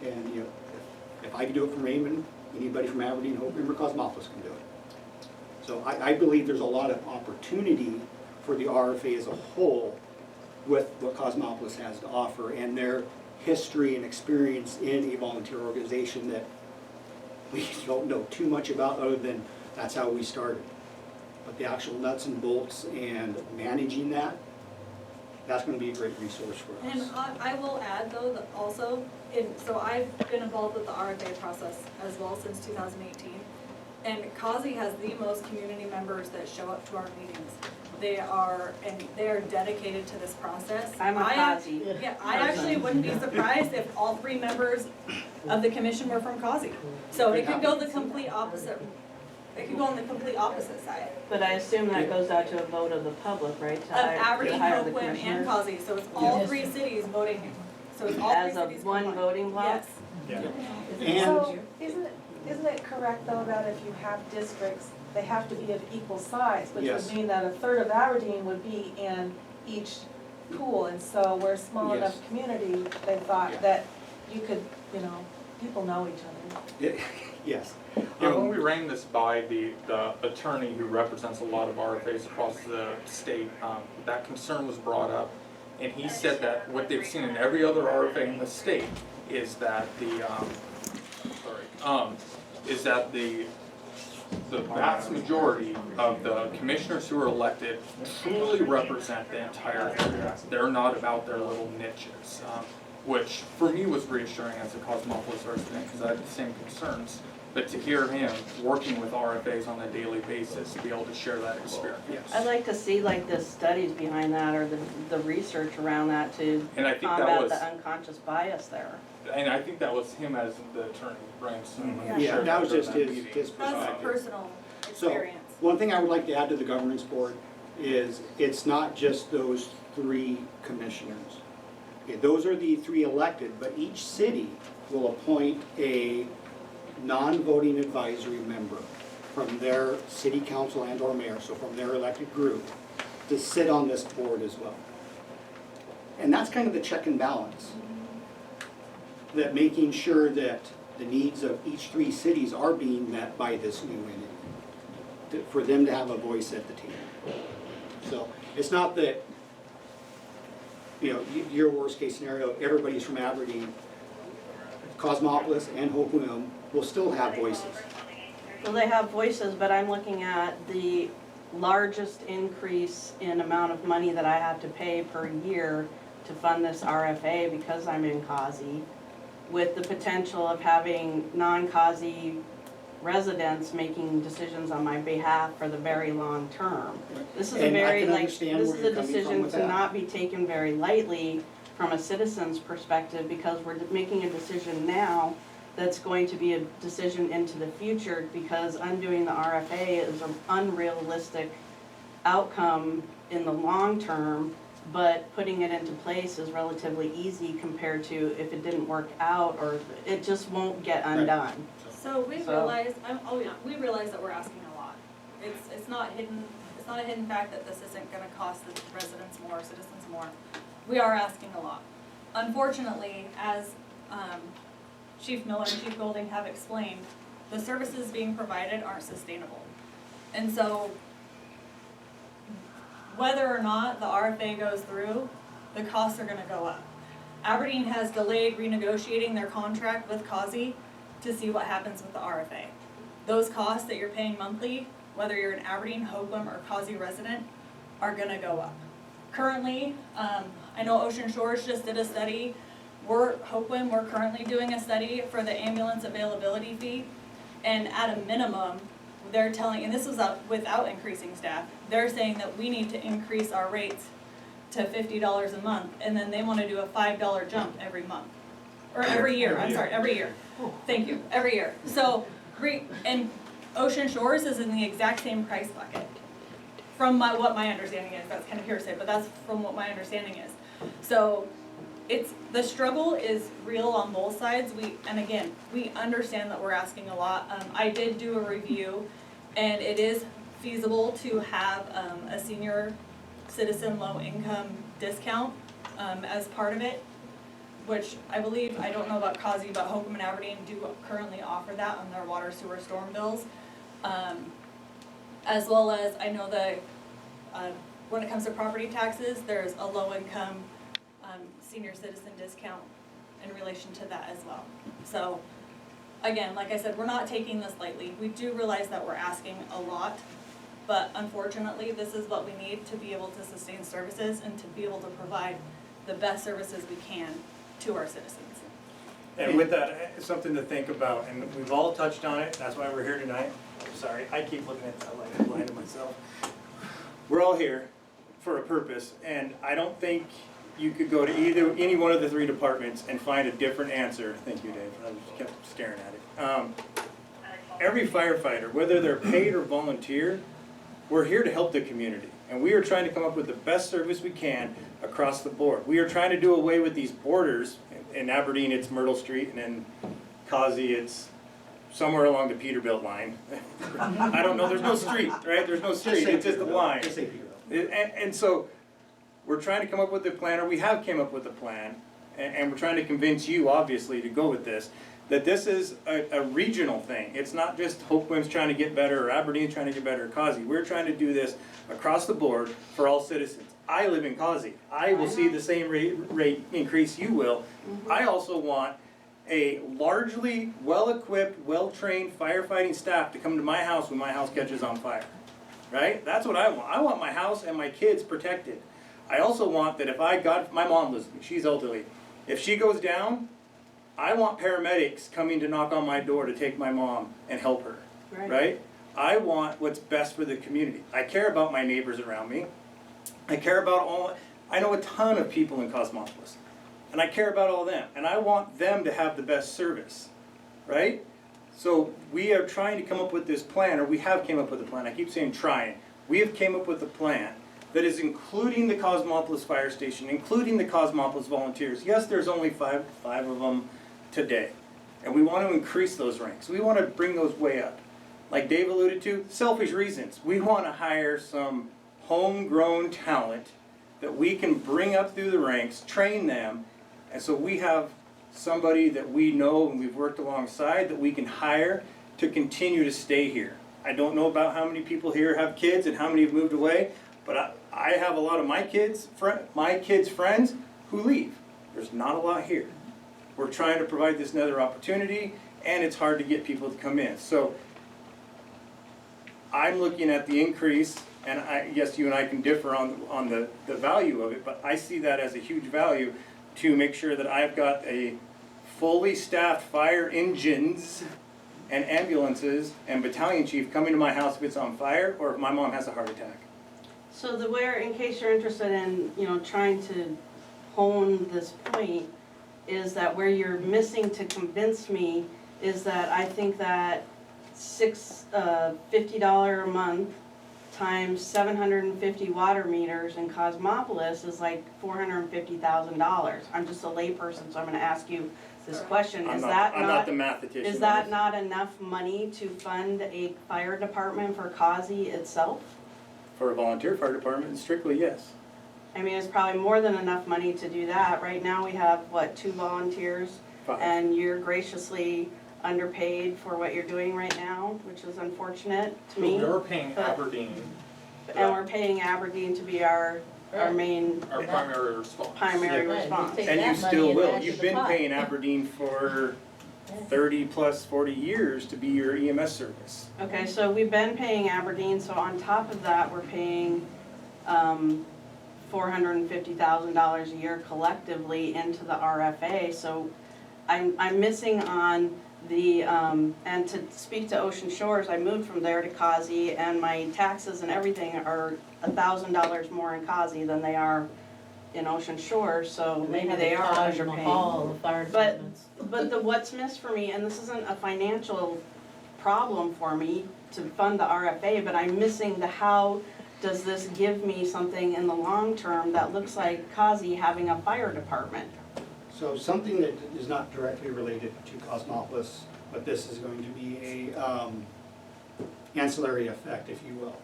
And, you know, if I can do it from Raymond, anybody from Aberdeen, Hoquiam, or Cosmopolis can do it. So I believe there's a lot of opportunity for the RFA as a whole with what Cosmopolis has to offer and their history and experience in a volunteer organization that we don't know too much about other than that's how we started. But the actual nuts and bolts and managing that, that's gonna be a great resource for us. And I will add though, that also, so I've been involved with the RFA process as well since 2018. And COSI has the most community members that show up to our meetings. They are dedicated to this process. I'm a COSI. Yeah, I actually wouldn't be surprised if all 3 members of the commission were from COSI. So it could go the complete opposite, it could go on the complete opposite side. But I assume that goes out to a vote of the public, right? To Of Aberdeen, hire the Hoquiam, and commissioners? COSI, so it's all 3 cities voting, so it's all 3 As a cities one combined. voting block? Yes. Yeah. And So, isn't it correct though that if you have districts, they have to be of equal size, which Yes. would mean that a third of Aberdeen would be in each pool, and so we're a small enough Yes. community, they thought Yeah. that you could, you know, people know each other. yes. Yeah, when we ran this by the attorney who represents a lot of RFAs across the state, that concern was brought up. And he said that what they've seen in every other RFA in the state is that the vast majority of the commissioners who are elected truly represent the entire area. They're not about their little niches, which for me was reassuring as a Cosmopolis resident because I had the same concerns. But to hear him working with RFAs on a daily basis, to be able to share that experience. I'd like to see like the studies behind that or the research around that to And I think that combat was, the unconscious bias there. and I think that was him as the attorney, Branson. when he Yeah, shared that was during just that his meeting. That's perspective. personal So, experience. one thing I would like to add to the governance board is it's not just those 3 commissioners. Okay, those are the 3 elected, but each city will appoint a non-voting advisory member from their city council and or mayor, so from their elected group, to sit on this board as well. And that's kind of the check and balance. That making sure that the needs of each 3 cities are being met by this new entity, for them to have a voice at the table. So it's not that, you know, your worst case scenario, everybody's from Aberdeen, Cosmopolis and Hoquiam will still have voices. Well, they have voices, but I'm looking at the largest increase in amount of money that I have to pay per year to fund this RFA because I'm in COSI, with the potential of having non-COSI residents making decisions on my behalf for the very long term. This is a And I very, can like, understand this where is you're a coming from decision with to that. not be taken very lightly from a citizen's perspective, because we're making a decision now that's going to be a decision into the future, because undoing the RFA is an unrealistic outcome in the long term, but putting it into place is relatively easy compared to if it didn't work out, or it just won't get undone. So we realize, we realize that we're asking a lot. It's not a hidden fact that this isn't gonna cost the residents more, citizens more. We are asking a lot. Unfortunately, as Chief Miller and Chief Golding have explained, the services being provided aren't sustainable. And so, whether or not the RFA goes through, the costs are gonna go up. Aberdeen has delayed renegotiating their contract with COSI to see what happens with the RFA. Those costs that you're paying monthly, whether you're an Aberdeen, Hoquiam, or COSI resident, are gonna go up. Currently, I know Ocean Shores just did a study. Hoquiam, we're currently doing a study for the ambulance availability fee. And at a minimum, they're telling, and this was without increasing staff, they're saying that we need to increase our rates to $50 a month, and then they wanna do a $5 jump every month. Or every year, every year. Thank you, every year. So, and Ocean Shores is in the exact same price bucket. From what my understanding is, that's kind of hearsay, but that's from what my understanding is. So, the struggle is real on both sides. And again, we understand that we're asking a lot. I did do a review, and it is feasible to have a senior citizen low income discount as part of it. which I believe, I don't know about Causey, but Hoquiam and Aberdeen do currently offer that on their water sewer storm bills. As well as, I know that, when it comes to property taxes, there's a low-income, senior citizen discount in relation to that as well. So, again, like I said, we're not taking this lightly. We do realize that we're asking a lot, but unfortunately, this is what we need to be able to sustain services and to be able to provide the best services we can to our citizens. And with that, it's something to think about, and we've all touched on it, that's why we're here tonight. Sorry, I keep looking at that light, I'm blind to myself. We're all here for a purpose, and I don't think you could go to any one of the three departments and find a different answer. Thank you, Dave, I just kept staring at it. Every firefighter, whether they're paid or volunteer, we're here to help the community, and we are trying to come up with the best service we can across the board. We are trying to do away with these borders. In Aberdeen, it's Myrtle Street, and in Causey, it's somewhere along the Peterbilt line. I don't know, there's no street, right? There's no street, it's just a line. Just say Peterbilt. And so, we're trying to come up with a plan, or we have came up with a plan, and we're trying to convince you, obviously, to go with this, that this is a regional thing. It's not just Hoquiam's trying to get better, or Aberdeen's trying to get better, or Causey. We're trying to do this across the board for all citizens. I live in Causey. I will see the same rate increase you will. I also want a largely well-equipped, well-trained firefighting staff to come to my house when my house catches on fire, right? That's what I want. I want my house and my kids protected. I also want that if my mom lives with me, she's elderly. If she goes down, I want paramedics coming to knock on my door to take my mom and help her, right? I want what's best for the community. I care about my neighbors around me. I care about I know a ton of people in Cosmopolis, and I care about all them, and I want them to have the best service, right? So we are trying to come up with this plan, or we have came up with a plan. I keep saying trying. We have came up with a plan that is including the Cosmopolis Fire Station, including the Cosmopolis volunteers. Yes, there's only five of them today, and we want to increase those ranks. We want to bring those way up. Like Dave alluded to, selfish reasons. We want to hire some homegrown talent that we can bring up through the ranks, train them, and so we have somebody that we know and we've worked alongside that we can hire to continue to stay here. I don't know about how many people here have kids and how many have moved away, but I have a lot of my kids' friends who leave. There's not a lot here. We're trying to provide this another opportunity, and it's hard to get people to come in. So I'm looking at the increase, and yes, you and I can differ on the value of it, but I see that as a huge value to make sure that I've got a fully staffed fire engines and ambulances and battalion chief coming to my house if it's on fire or if my mom has a heart attack. So in case you're interested in, trying to hone this point, is that where you're missing to convince me is that I think that $50 a month times 750 water meters in Cosmopolis is like $450,000. I'm just a layperson, so I'm gonna ask you this question. I'm not the mathematician. Is that not enough money to fund a fire department for Causey itself? For a volunteer fire department, strictly yes. I mean, it's probably more than enough money to do that. Right now, we have, 2 volunteers? 5. And you're graciously underpaid for what you're doing right now, which is unfortunate to me. We are paying Aberdeen. And we're paying Aberdeen to be our main. Our primary response. Primary Right, response. take And you that money still and will. add You've to the been pot. paying Aberdeen for 30 plus 40 years to be your EMS service. Okay, so we've been paying Aberdeen, so on top of that, we're paying $450,000 a year collectively into the RFA, so I'm missing on the, and to speak to Ocean Shores, I moved from there to Causey, and my taxes and everything are $1,000 more in Causey than they are in Ocean Shores, so They maybe have they a are Taj underpaying. Mahal, the fire departments. But what's missed for me, and this isn't a financial problem for me to fund the RFA, but I'm missing the how does this give me something in the long term that looks like Causey having a fire department? So something that is not directly related to Cosmopolis, but this is going to be a ancillary effect, if you will.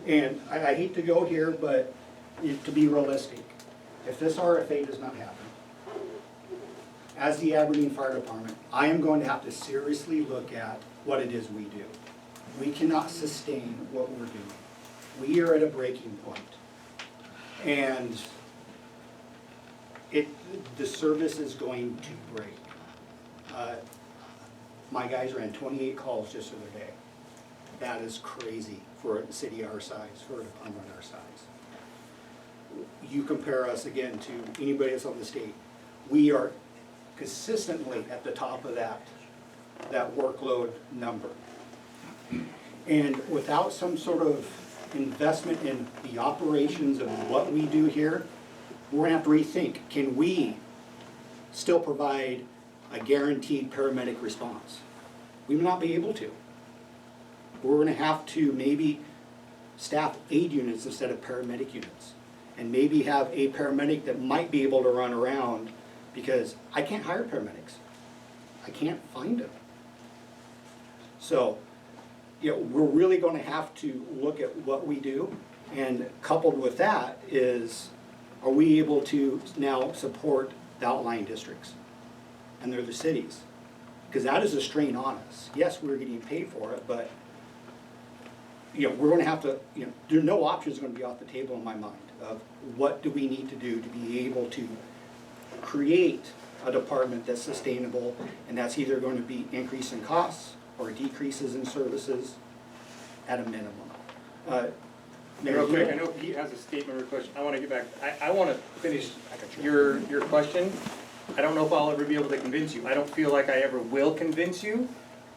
And I hate to go here, but to be realistic, if this RFA does not happen, as the Aberdeen Fire Department, I am going to have to seriously look at what it is we do. We cannot sustain what we're doing. We are at a breaking point. And the service is going to break. My guys ran 28 calls just the other day. That is crazy for a city our size, for a department our size. You compare us again to anybody else on the state. We are consistently at the top of that workload number. And without some sort of investment in the operations of what we do here, we're gonna have to rethink, can we still provide a guaranteed paramedic response? We may not be able to. We're gonna have to maybe staff aid units instead of paramedic units. And maybe have a paramedic that might be able to run around, because I can't hire paramedics. I can't find them. So, you know, we're really gonna have to look at what we do, and coupled with that is, are we able to now support the outlying districts? And they're the cities. Because that is a strain on us. Yes, we're getting paid for it, but you know, we're gonna have to, you know, there are no options gonna be off the table in my mind of what do we need to do to be able to create a department that's sustainable, and that's either going to be increase in costs or decreases in services at a minimum. Mayor, Real quick, I know Pete has a statement or a question. I want to get back. I want to finish your question. I don't know if I'll ever be able to convince you. I don't feel like I ever will convince you,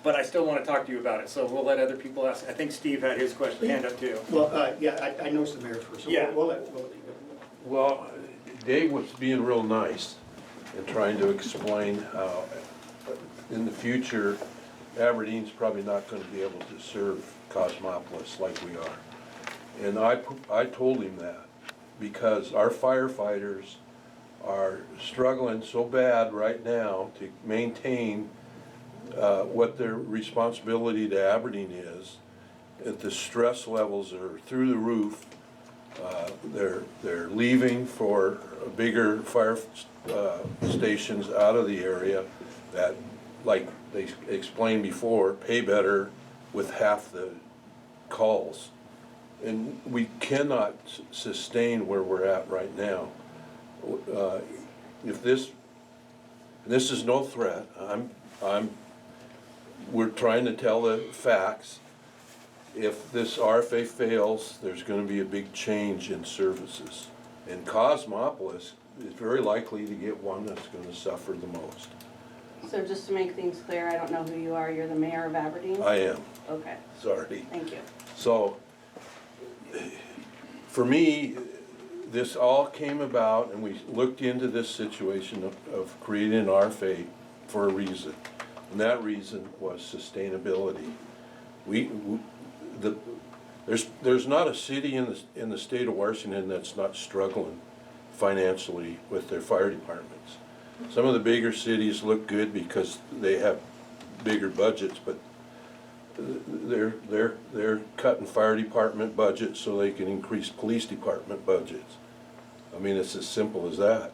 but I still want to talk to you about it. So we'll let other people ask. I think Steve had his hand up too. Well, yeah, I know some mayors first, so Yeah. we'll let you go. Well, Dave was being real nice and trying to explain how in the future, Aberdeen's probably not gonna be able to serve Cosmopolis like we are. And I told him that because our firefighters are struggling so bad right now to maintain what their responsibility to Aberdeen is. That the stress levels are through the roof. They're leaving for bigger fire stations out of the area that, like they explained before, pay better with half the calls. And we cannot sustain where we're at right now. If this is no threat, we're trying to tell the facts. If this RFA fails, there's going to be a big change in services. And Cosmopolis is very likely to get one that's going to suffer the most. So just to make things clear, I don't know who you are, you're the mayor of Aberdeen? I am, Okay, sorry. thank you. So, for me, this all came about, and we looked into this situation of creating an RFA for a reason. And that reason was sustainability. There's not a city in the state of Washington that's not struggling financially with their fire departments. Some of the bigger cities look good because they have bigger budgets, but they're cutting fire department budgets so they can increase police department budgets. I mean, it's as simple as that.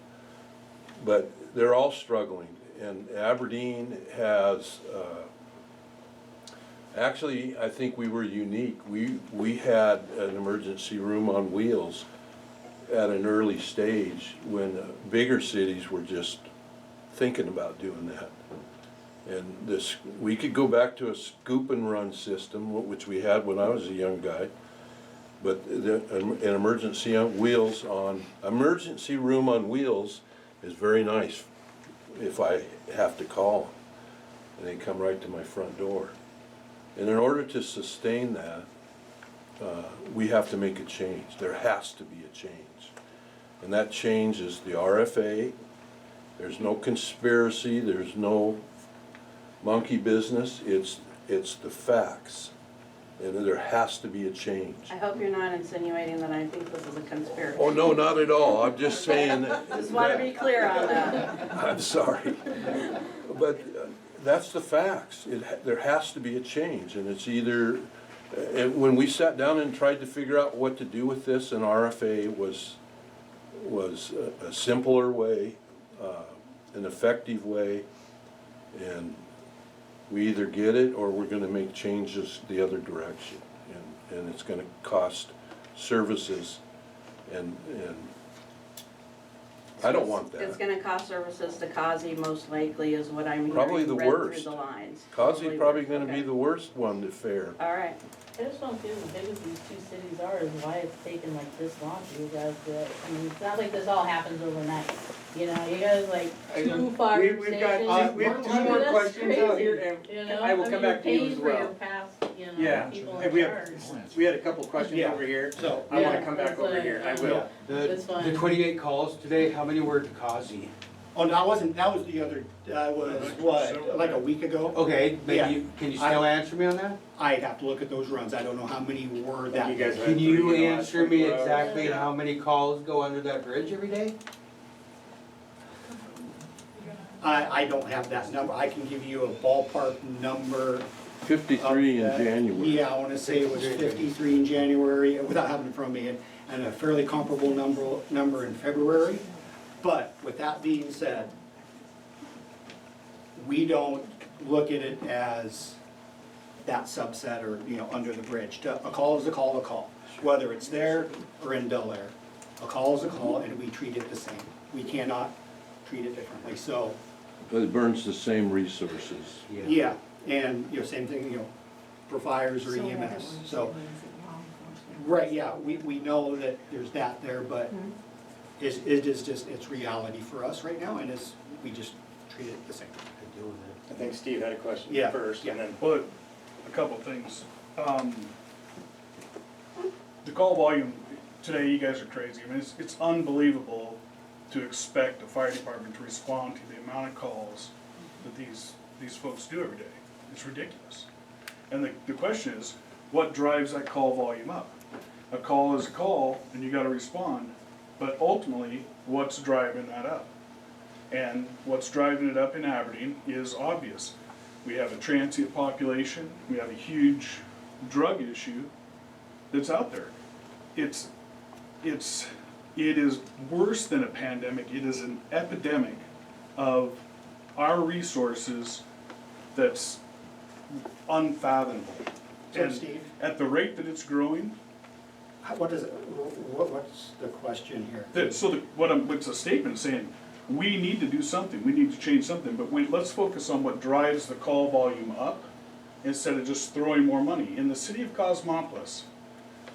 But they're all struggling, and Aberdeen has. Actually, I think we were unique. We had an emergency room on wheels at an early stage when bigger cities were just thinking about doing that. And we could go back to a scoop and run system, which we had when I was a young guy. But an emergency room on wheels is very nice if I have to call, and they come right to my front door. And in order to sustain that, we have to make a change. There has to be a change. And that change is the RFA. There's no conspiracy, there's no monkey business, it's the facts. And there has to be a change. I hope you're not insinuating that I think this is a conspiracy. Oh, no, not at all. I'm just saying that. Just want to be clear on that. I'm sorry. But that's the facts. There has to be a change, and it's either, and when we sat down and tried to figure out what to do with this, an RFA was a simpler way, an effective way, and we either get it or we're gonna make changes the other direction. And it's gonna cost services, and I don't want It's that. gonna cost services to Kazi most likely is what I'm Probably hearing the read through worst. the lines. Kazi's probably worst, gonna be okay. the worst one to fare. All right, I just don't feel as big as these two cities are, is why it's taken like this long for you guys to, I mean, it's not like this all happens overnight. You know, you guys like two fire We've got, stations. we have two I mean, more that's questions out crazy, here, you and know? I will come mean, back to you you're as paying for your well. past, you know, Yeah, people and in we charge. had a couple questions Yeah. over here, So, I wanna Yeah, come back that's over like, here, I yeah. will. That's fine. The 28 calls today, how many were to Kazi? oh, that was the other, that was what, like a week ago? Okay, but Yeah. can you still answer me on that? I'd have to look at those runs, I don't know how many were that. You guys had Can you three in the last answer me 24 hours. exactly how many calls go under that bridge every day? I don't have that number, I can give you a ballpark number. 53 in of that. January. Yeah, I wanna say it was 53 in January, without having it from me, and a fairly comparable number in February. But with that being said, we don't look at it as that subset or, under the bridge. A call is a call, whether it's there or in Bel Air. A call is a call, and we treat it the same. We cannot treat it differently, so, But it burns the same resources. yeah, and, same thing, for fires or EMS, so. Right, yeah, we know that there's that there, but it is just, it's reality for us right now, and we just treat it the same. I think Steve had a question Yeah, first, and yeah. then, Well, a couple things. The call volume, today you guys are crazy. I mean, it's unbelievable to expect a fire department to respond to the amount of calls that these folks do every day. It's ridiculous. And the question is, what drives that call volume up? A call is a call, and you gotta respond, but ultimately, what's driving that up? And what's driving it up in Aberdeen is obvious. We have a transient population, we have a huge drug issue that's out there. It is worse than a pandemic, it is an epidemic of our resources that's unfathomable. So, And Steve? at the rate that it's growing, What's the question here? it's a statement saying, we need to do something, we need to change something, but let's focus on what drives the call volume up instead of just throwing more money. In the city of Cosmopolis,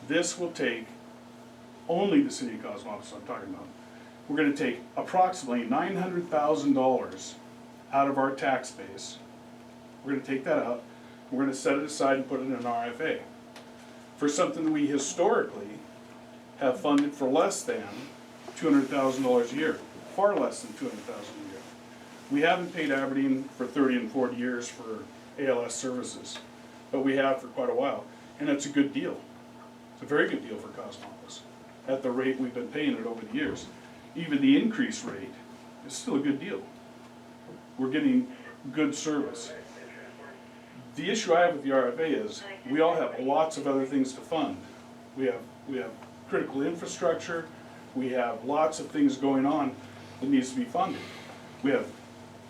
this will take, only the city of Cosmopolis I'm talking about, we're gonna take approximately $900,000 out of our tax base. We're gonna take that out, we're gonna set it aside and put it in an RFA for something that we historically have funded for less than $200,000 a year, far less than $200,000 a year. We haven't paid Aberdeen for 30 and 40 years for ALS services, but we have for quite a while, and it's a good deal. It's a very good deal for Cosmopolis, at the rate we've been paying it over the years. Even the increased rate is still a good deal. We're getting good service. The issue I have with the RFA is, we all have lots of other things to fund. We have critical infrastructure, we have lots of things going on that needs to be funded.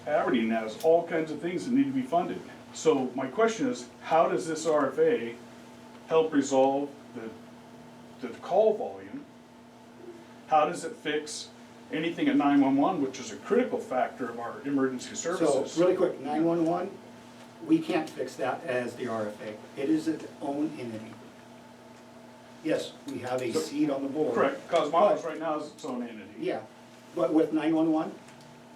Aberdeen has all kinds of things that need to be funded. So my question is, how does this RFA help resolve the call volume? How does it fix anything at 911, which is a critical factor of our emergency services? So, really quick, 911, we can't fix that as the RFA. It is its own entity. Yes, we have a seat on the board. Correct, Cosmopolis right now is its own entity. Yeah, but with 911,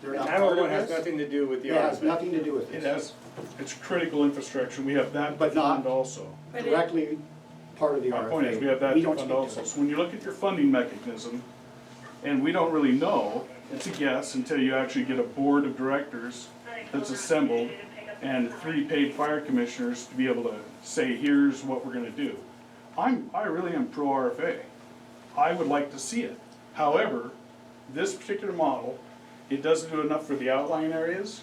they're not part of 911 has this. nothing to do with the It has RFA. nothing to do with It this. it's critical infrastructure, we have that to But not- fund also. But it- Directly part of the My RFA. point is, we have that We to don't fund speak to also. it. So when you look at your funding mechanism, and we don't really know, it's a guess until you actually get a board of directors that's assembled and 3 paid fire commissioners to be able to say, here's what we're gonna do. I really am pro RFA. I would like to see it. However, this particular model, it doesn't do enough for the outlying areas.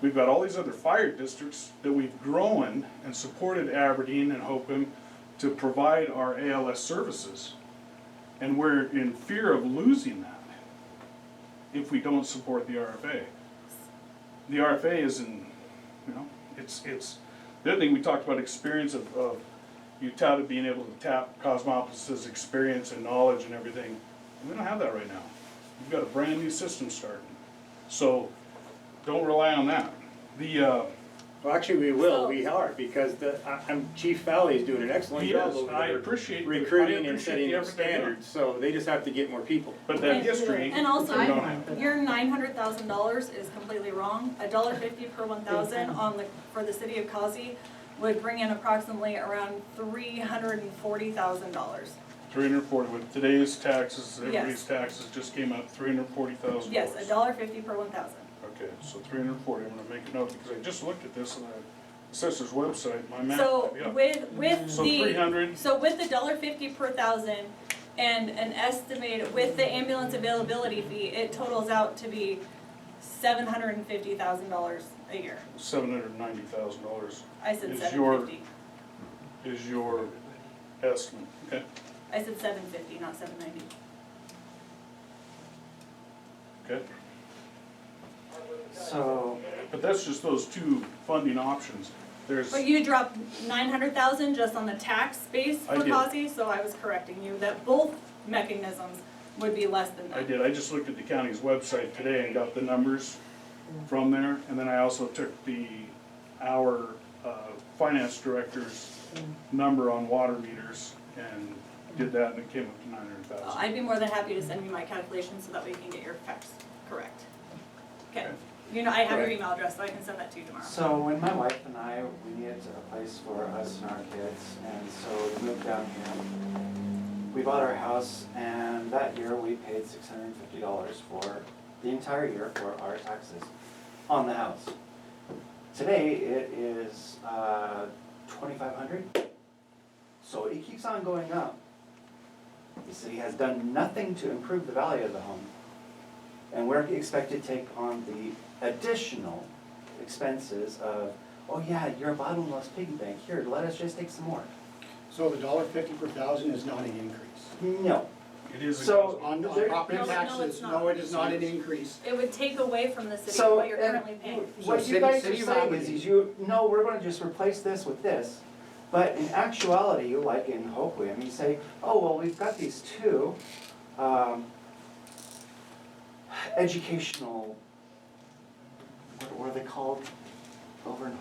We've got all these other fire districts that we've grown and supported Aberdeen and Hoquiam to provide our ALS services. And we're in fear of losing that if we don't support the RFA. the RFA is in, you know, it's, the other thing, we talked about experience of you touted being able to tap Cosmopolis's experience and knowledge and everything. We don't have that right now. We've got a brand new system starting. So don't rely on that. Well, actually, we will, we are, because Chief Valley is doing an excellent He job is, over I there appreciate recruiting and the setting effort they're doing. standards, so they just have to get more people. But that history, And also, we don't have. your $900,000 is completely wrong. $1.50 per 1,000 for the city of Causey would bring in approximately around $340,000. 340, with today's taxes, Yes. everybody's taxes just came up $340,000. Yes, $1.50 per 1,000. Okay, so 340, I'm gonna make a note, because I just looked at this on the assessor's website, my math So might be up. with So the, 300, so with the $1.50 per 1,000 and an estimated, with the ambulance availability fee, it totals out to be $750,000 a year. $790,000 I said Is your- 750. is your estimate, okay? I said 750, not 790. Okay, So, but that's just those two funding options. There's, But you dropped 900,000 just on the tax base I for did. Causey, so I was correcting you that both mechanisms would be less than I that. did, I just looked at the county's website today and got the numbers from there, and then I also took our finance director's number on water meters and did that, and it came up to 900,000. I'd be more than happy to send you my calculations so that we can get your facts correct. Okay, Okay. you know, I have your Right. email address, so I can send that to you tomorrow. so when my wife and I, we needed a place for us and our kids, and so we moved down here. We bought our house, and that year we paid $650 for the entire year for our taxes on the house. Today, it is $2,500, so it keeps on going up. The city has done nothing to improve the value of the home, and we're expected to take on the additional expenses of, oh yeah, you're a bottomless piggy bank, here, let us just take some more. So the $1.50 per 1,000 is not an increase. No. It is. So, On there- property No, no, taxes, it's not. no, it is not an increase. It would take away from the city So, what you're and currently paying. what So you guys are city of saying is Aberdeen. no, we're gonna just replace this with this. But in actuality, like in Hoquiam, you say, oh, well, we've got these two, educational, what are they called? Over in,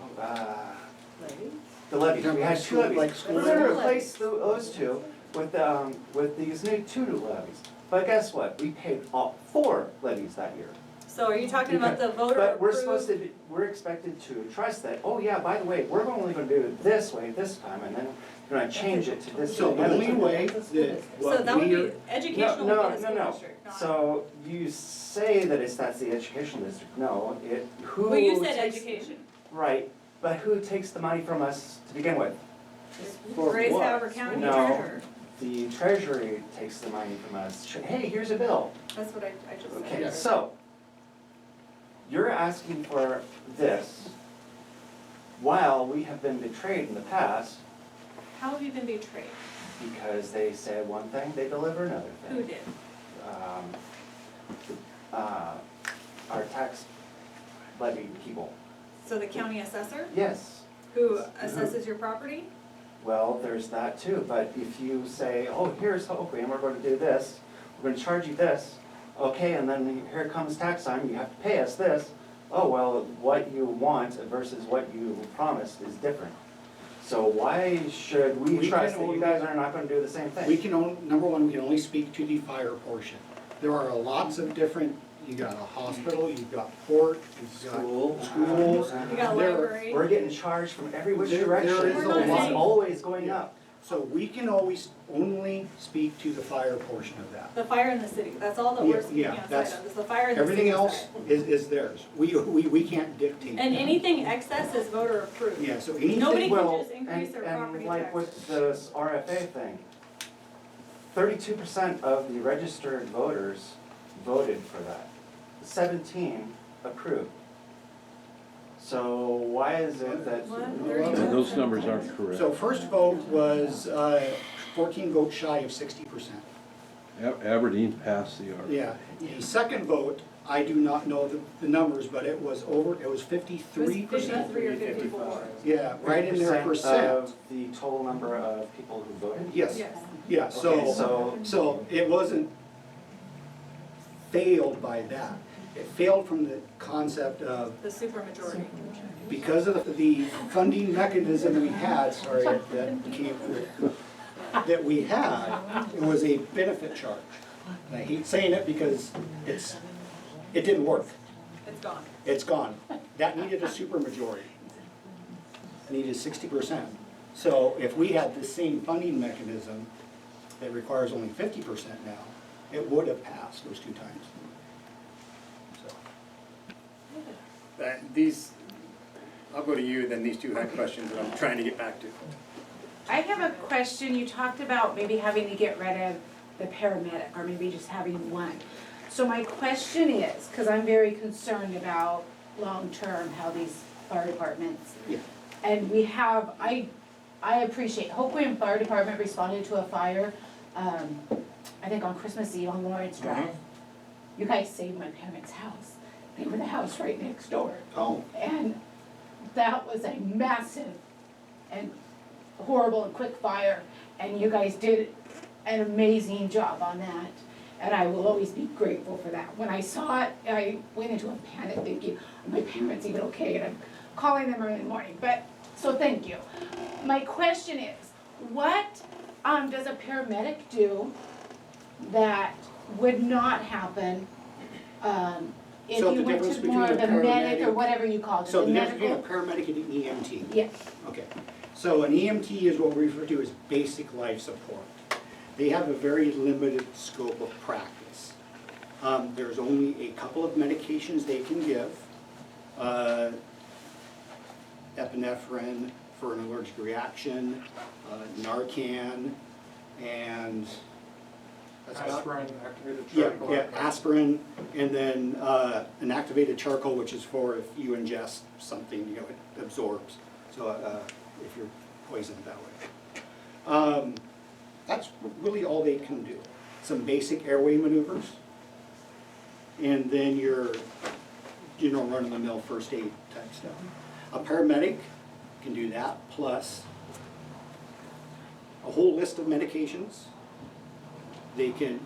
the levies, we had two levies. Like school We're gonna levies. replace those two with these new two levies. But guess what? We paid all 4 levies that year. So are you talking about the voter But we're approved? supposed to, we're expected to trust that, oh yeah, by the way, we're only gonna do it this way this time, and then we're gonna change it to this. So the another only time. way that So what that would we be, are, educational No, would be the school no. district, not. So you say that that's the educational district, no, who Well, you said takes- education. Right, but who takes the money from us to begin with? For Grace what? Harbor County No. Treasurer. The treasury takes the money from us, hey, here's a bill. That's what I just said. Okay, so, you're asking for this, while we have been betrayed in the past, How have you been betrayed? because they say one thing, they deliver another thing. Who did? Our tax levy people. So the county assessor, Yes, who assesses your property? well, there's that too, but if you say, oh, here's Hoquiam, we're gonna do this, we're gonna charge you this, okay, and then here comes tax time, you have to pay us this, oh, well, what you want versus what you promised is different. So why should We we trust can that you only- guys are not gonna do the same thing? we can only, number one, we can only speak to the fire portion. There are lots of different, you got a hospital, you've got port, you've got schools. You got There- library? We're getting charged from every which There direction, is a so it's lot. always going up. So we can always only speak to the fire portion of that. The fire in the city, that's all that we're Yeah, speaking yeah, outside that's- of, is the fire in the city Everything else side. is theirs. We can't dictate. And that. anything excess is voter approved. Yeah, so anything. Nobody can Well, just increase their property and like tax. with this RFA thing, 32% of the registered voters voted for that. 17 approved. So why is it that? What? And those numbers aren't correct. So first vote was 14 votes shy of 60%. Aberdeen passed the RFA. Yeah. The second vote, I do not know the numbers, but it was 53%. 53 or 54. Yeah, right in there, percent. Of the total number of people who voted? Yes, Yes. yeah, Okay, so it wasn't failed by that. It failed from the concept of, The supermajority. because of the funding mechanism we had, that we had, it was a benefit charge. And I hate saying it because it didn't work. It's gone. It's gone. That needed a supermajority. It needed 60%. So if we had the same funding mechanism that requires only 50% now, it would have passed those 2 times. So. I'll go to you, then these two had questions that I'm trying to get back to. I have a question. You talked about maybe having to get rid of the paramedic, or maybe just having one. So my question is, because I'm very concerned about long-term how these fire departments, Yeah. and we have, I appreciate, Hoquiam Fire Department responded to a fire, I think on Christmas Eve on Lawrence Drive. You guys saved my parents' house. They were the house right next door. Oh. And that was a massive and horrible and quick fire, and you guys did an amazing job on that. And I will always be grateful for that. When I saw it, I went into a panic thinking, are my parents even okay? And I'm calling them early in the morning, but, so thank you. My question is, what does a paramedic do that would not happen if So you the went difference to more of a between a medic or paramedic- whatever you call it? So the the difference between a medical? paramedic and an EMT? Yes. Okay. So an EMT is what we refer to as basic life support. They have a very limited scope of practice. There's only a couple of medications they can give. Epinephrine for an allergic reaction, Narcan, and that's about- Aspirin, activated Yeah, charcoal. yeah, aspirin, and then an activated charcoal, which is for if you ingest something, you know, it absorbs. So if you're poisoned that way. That's really all they can do. Some basic airway maneuvers, and then your, you know, run-of-the-mill first aid type stuff. A paramedic can do that, plus a whole list of medications. They can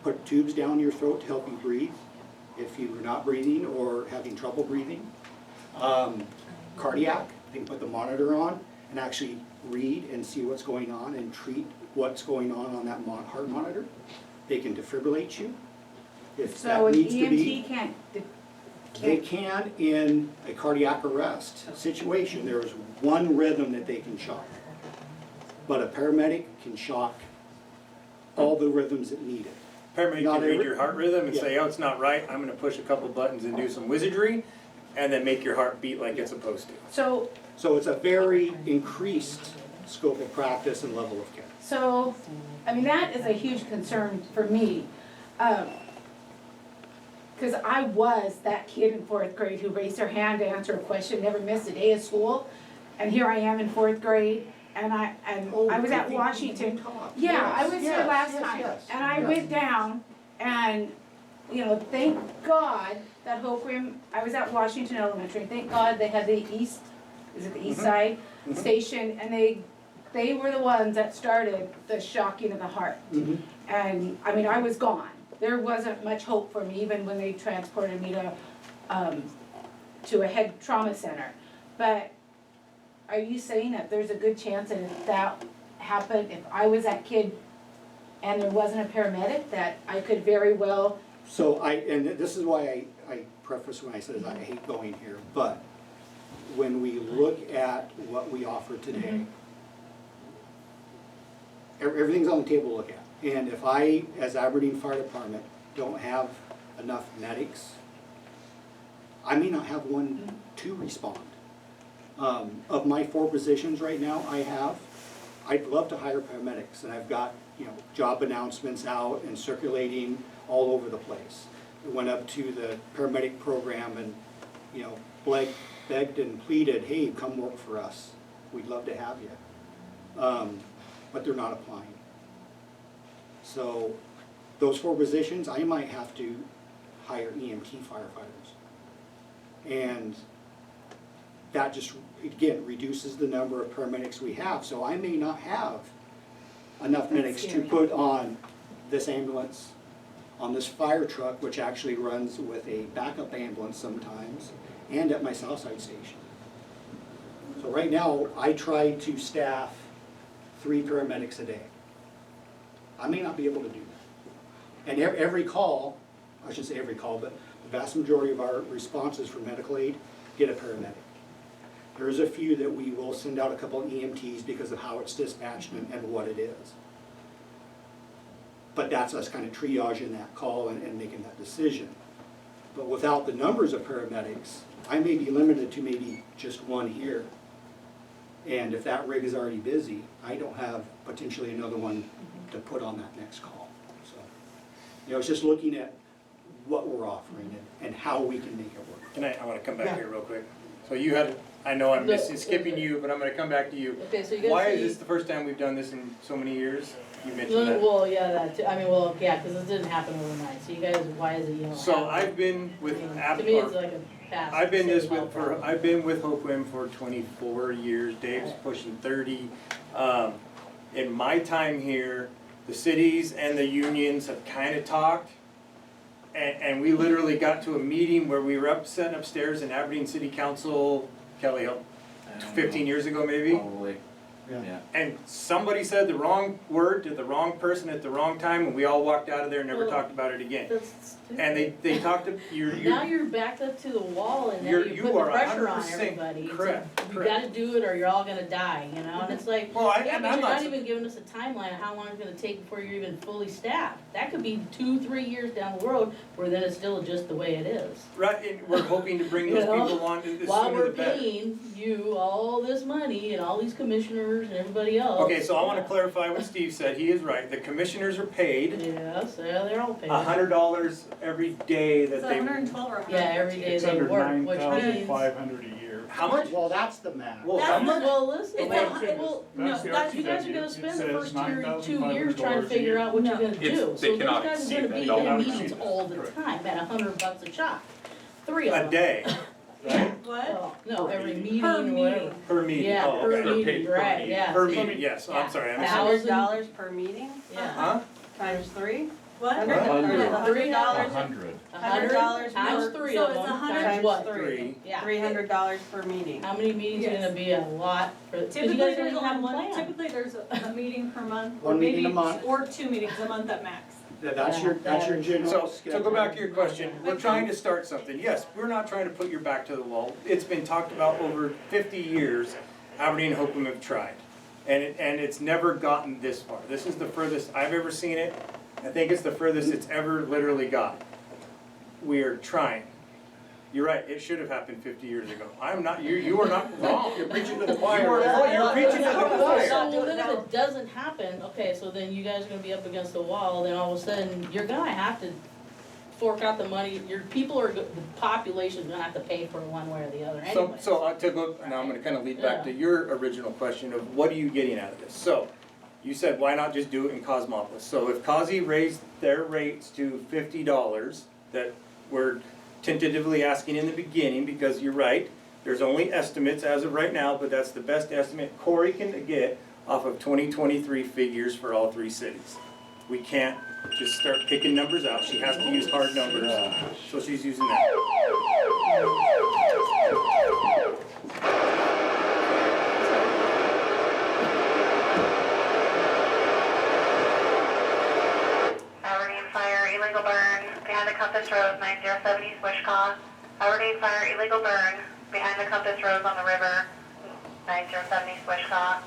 put tubes down your throat to help you breathe if you're not breathing or having trouble breathing. Cardiac, they can put the monitor on and actually read and see what's going on and treat what's going on that heart monitor. They can defibrillate you if So that an needs to be. EMT can't, They can in a cardiac arrest situation. There is one rhythm that they can shock. But a paramedic can shock all the rhythms that need it. Paramedic Not can read every- your heart rhythm and Yeah. say, oh, it's not right, I'm gonna push a couple buttons and do some wizardry, and then make your heart beat like it's supposed to. so, So it's a very increased scope of practice and level of care. so, I mean, that is a huge concern for me. Cause I was that kid in 4th grade who raised their hand to answer a question, never missed a day of school. And here I am in 4th grade, and I was at Washington. Yeah, I was here last time, and I went down, and, you know, thank God that Hoquiam, I was at Washington Elementary, thank God they had the east, is it the east side station, and they were the ones that started the shocking of the heart. And, I mean, I was gone. There wasn't much hope for me, even when they transported me to a head trauma center. But are you saying that there's a good chance that if that happened, if I was that kid and there wasn't a paramedic, that I could very well? So and this is why I preface when I said I hate going here, but when we look at what we offer today, everything's on the table to look at. And if I, as Aberdeen Fire Department, don't have enough medics, I may not have one to respond. Of my 4 positions right now I'd love to hire paramedics, and I've got, you know, job announcements out and circulating all over the place. We went up to the paramedic program and, you know, begged and pleaded, hey, come work for us. We'd love to have you. But they're not applying. So those 4 positions, I might have to hire EMT firefighters. And that just, again, reduces the number of paramedics we have, so I may not have enough medics to put on this ambulance, on this fire truck, which actually runs with a backup ambulance sometimes, and at my Southside station. So right now, I try to staff 3 paramedics a day. I may not be able to do that. And every call, I shouldn't say every call, but the vast majority of our responses for medical aid get a paramedic. There's a few that we will send out a couple of EMTs because of how it's dispatched and what it is. But that's us kind of triaging that call and making that decision. But without the numbers of paramedics, I may be limited to maybe just 1 here. And if that rig is already busy, I don't have potentially another one to put on that next call. So, you know, it's just looking at what we're offering and how we can make it work. I want to come back here real quick. So you had, I know I'm skipping you, but I'm going to come back to you. Okay, so you guys Why say is you- this the first time we've done this in so many years? You mentioned that. Well, yeah, that too. I mean, well, yeah, because this didn't happen overnight. So you guys, why is it, you know? So happening? I've been with To me, it's Aberdeen. like a past. I've been with Hoquiam for 24 years. Dave's pushing 30. In my time here, the cities and the unions have kind of talked, and we literally got to a meeting where we were sitting upstairs in Aberdeen City Council, Kelly, help, 15 years ago maybe. Probably, yeah. And somebody said the wrong word to the wrong person at the wrong time, and we all walked out of there and never Well, talked about it again. That's stupid. And they talked to Now you're backed up to the wall and now You're- you you put the are pressure on 100% everybody. It's correct, like, you correct. gotta do it or you're all gonna die, you know, and it's like, Well, yeah, and but I'm you're not not even giving us a timeline of how long it's gonna take before you're even fully staffed. That could be 2-3 years down the road, where then it's still just the way it is. Right, and we're hoping to bring You those know, people on as While sooner we're the better. paying you all this money and all these commissioners and everybody else. Okay, so I wanna clarify what Steve said, he is right, the commissioners are paid Yes, yeah, they're all paid. $100 every day that Is it they. 112 or 100? Yeah, every day It's they under work, which means. $9,500 a year. How much? Well, that's the math. Well, That's how the- much? Well, listen, It's well, a- well, no, That's the that's- you guys are RTW. gonna It spend the says first 2 years trying to $9,500 a figure year. out what you're No. gonna do. They So those cannot guys exceed are gonna that. be They'll in not meetings exceed that. all the Correct. time at $100 a shot. 3 of them. A day, right? What? Well, no, every meeting Per or meeting. whatever. Per meeting, Yeah, oh, per okay. They're meeting, paid per right, meeting. yeah. Per So- meeting, yes, I'm sorry, I'm Yeah. sorry. $100 per meeting, Yeah. Huh? times 3? What? $100 $100 $100 times per- 3 So of it's them, 100 times what? Three. Yeah. $300 per meeting. How many meetings are Yes. gonna be a lot for, cause you Typically, guys don't there's even have only a one, plan. typically there's a meeting per month, or One meeting maybe, a month. or 2 meetings a month at max. That's your general So, schedule. to go back to your question, we're trying to start something, yes, we're not trying to put your back to the wall, it's been talked about over 50 years, Aberdeen and Hoquiam have tried. And it's never gotten this far, this is the furthest I've ever seen it, I think it's the furthest it's ever literally got. We are trying. You're right, it should have happened 50 years ago, I'm not, you are not wrong. You're preaching to the You choir. are, you're preaching to the choir. So then if it doesn't happen, okay, so then you guys are gonna be up against the wall, then all of a sudden, you're gonna have to fork out the money, your people are, the population's gonna have to pay for it one way or the other anyway. So to go, now I'm gonna kinda lead back to your original question of what are you getting out of this? So, you said why not just do it in Cosmopolis? So if Cosi raised their rates to $50, that we're tentatively asking in the beginning, because you're right, there's only estimates as of right now, but that's the best estimate Corey can get off of 2023 figures for all 3 cities. We can't just start picking numbers out, she has to use hard numbers, so she's using that. Aberdeen Fire illegal burn behind the Compass Rose 9070 Swishcon. Aberdeen Fire illegal burn behind the Compass Rose on the river 9070 Swishcon.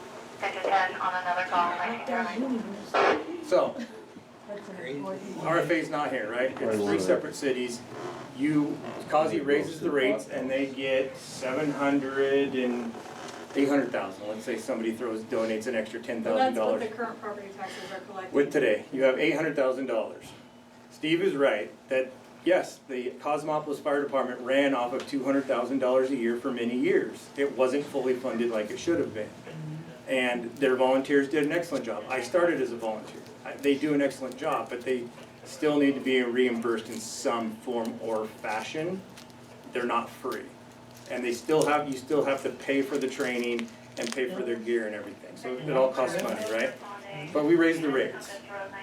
Engine 10 on another call 1909. So, RFA's not here, right? It's 3 separate cities. Cosi raises the rates and they get 700 and 800,000. Let's say somebody donates an extra $10,000. So that's what the current property taxes are collecting. With today, you have $800,000. Steve is right that, yes, the Cosmopolis Fire Department ran off of $200,000 a year for many years. It wasn't fully funded like it should have been. And their volunteers did an excellent job. I started as a volunteer. They do an excellent job, but still need to be reimbursed in some form or fashion. They're not free. And they still have, you still have to pay for the training and pay for their gear and everything. So it all costs money, right? But we raise the rates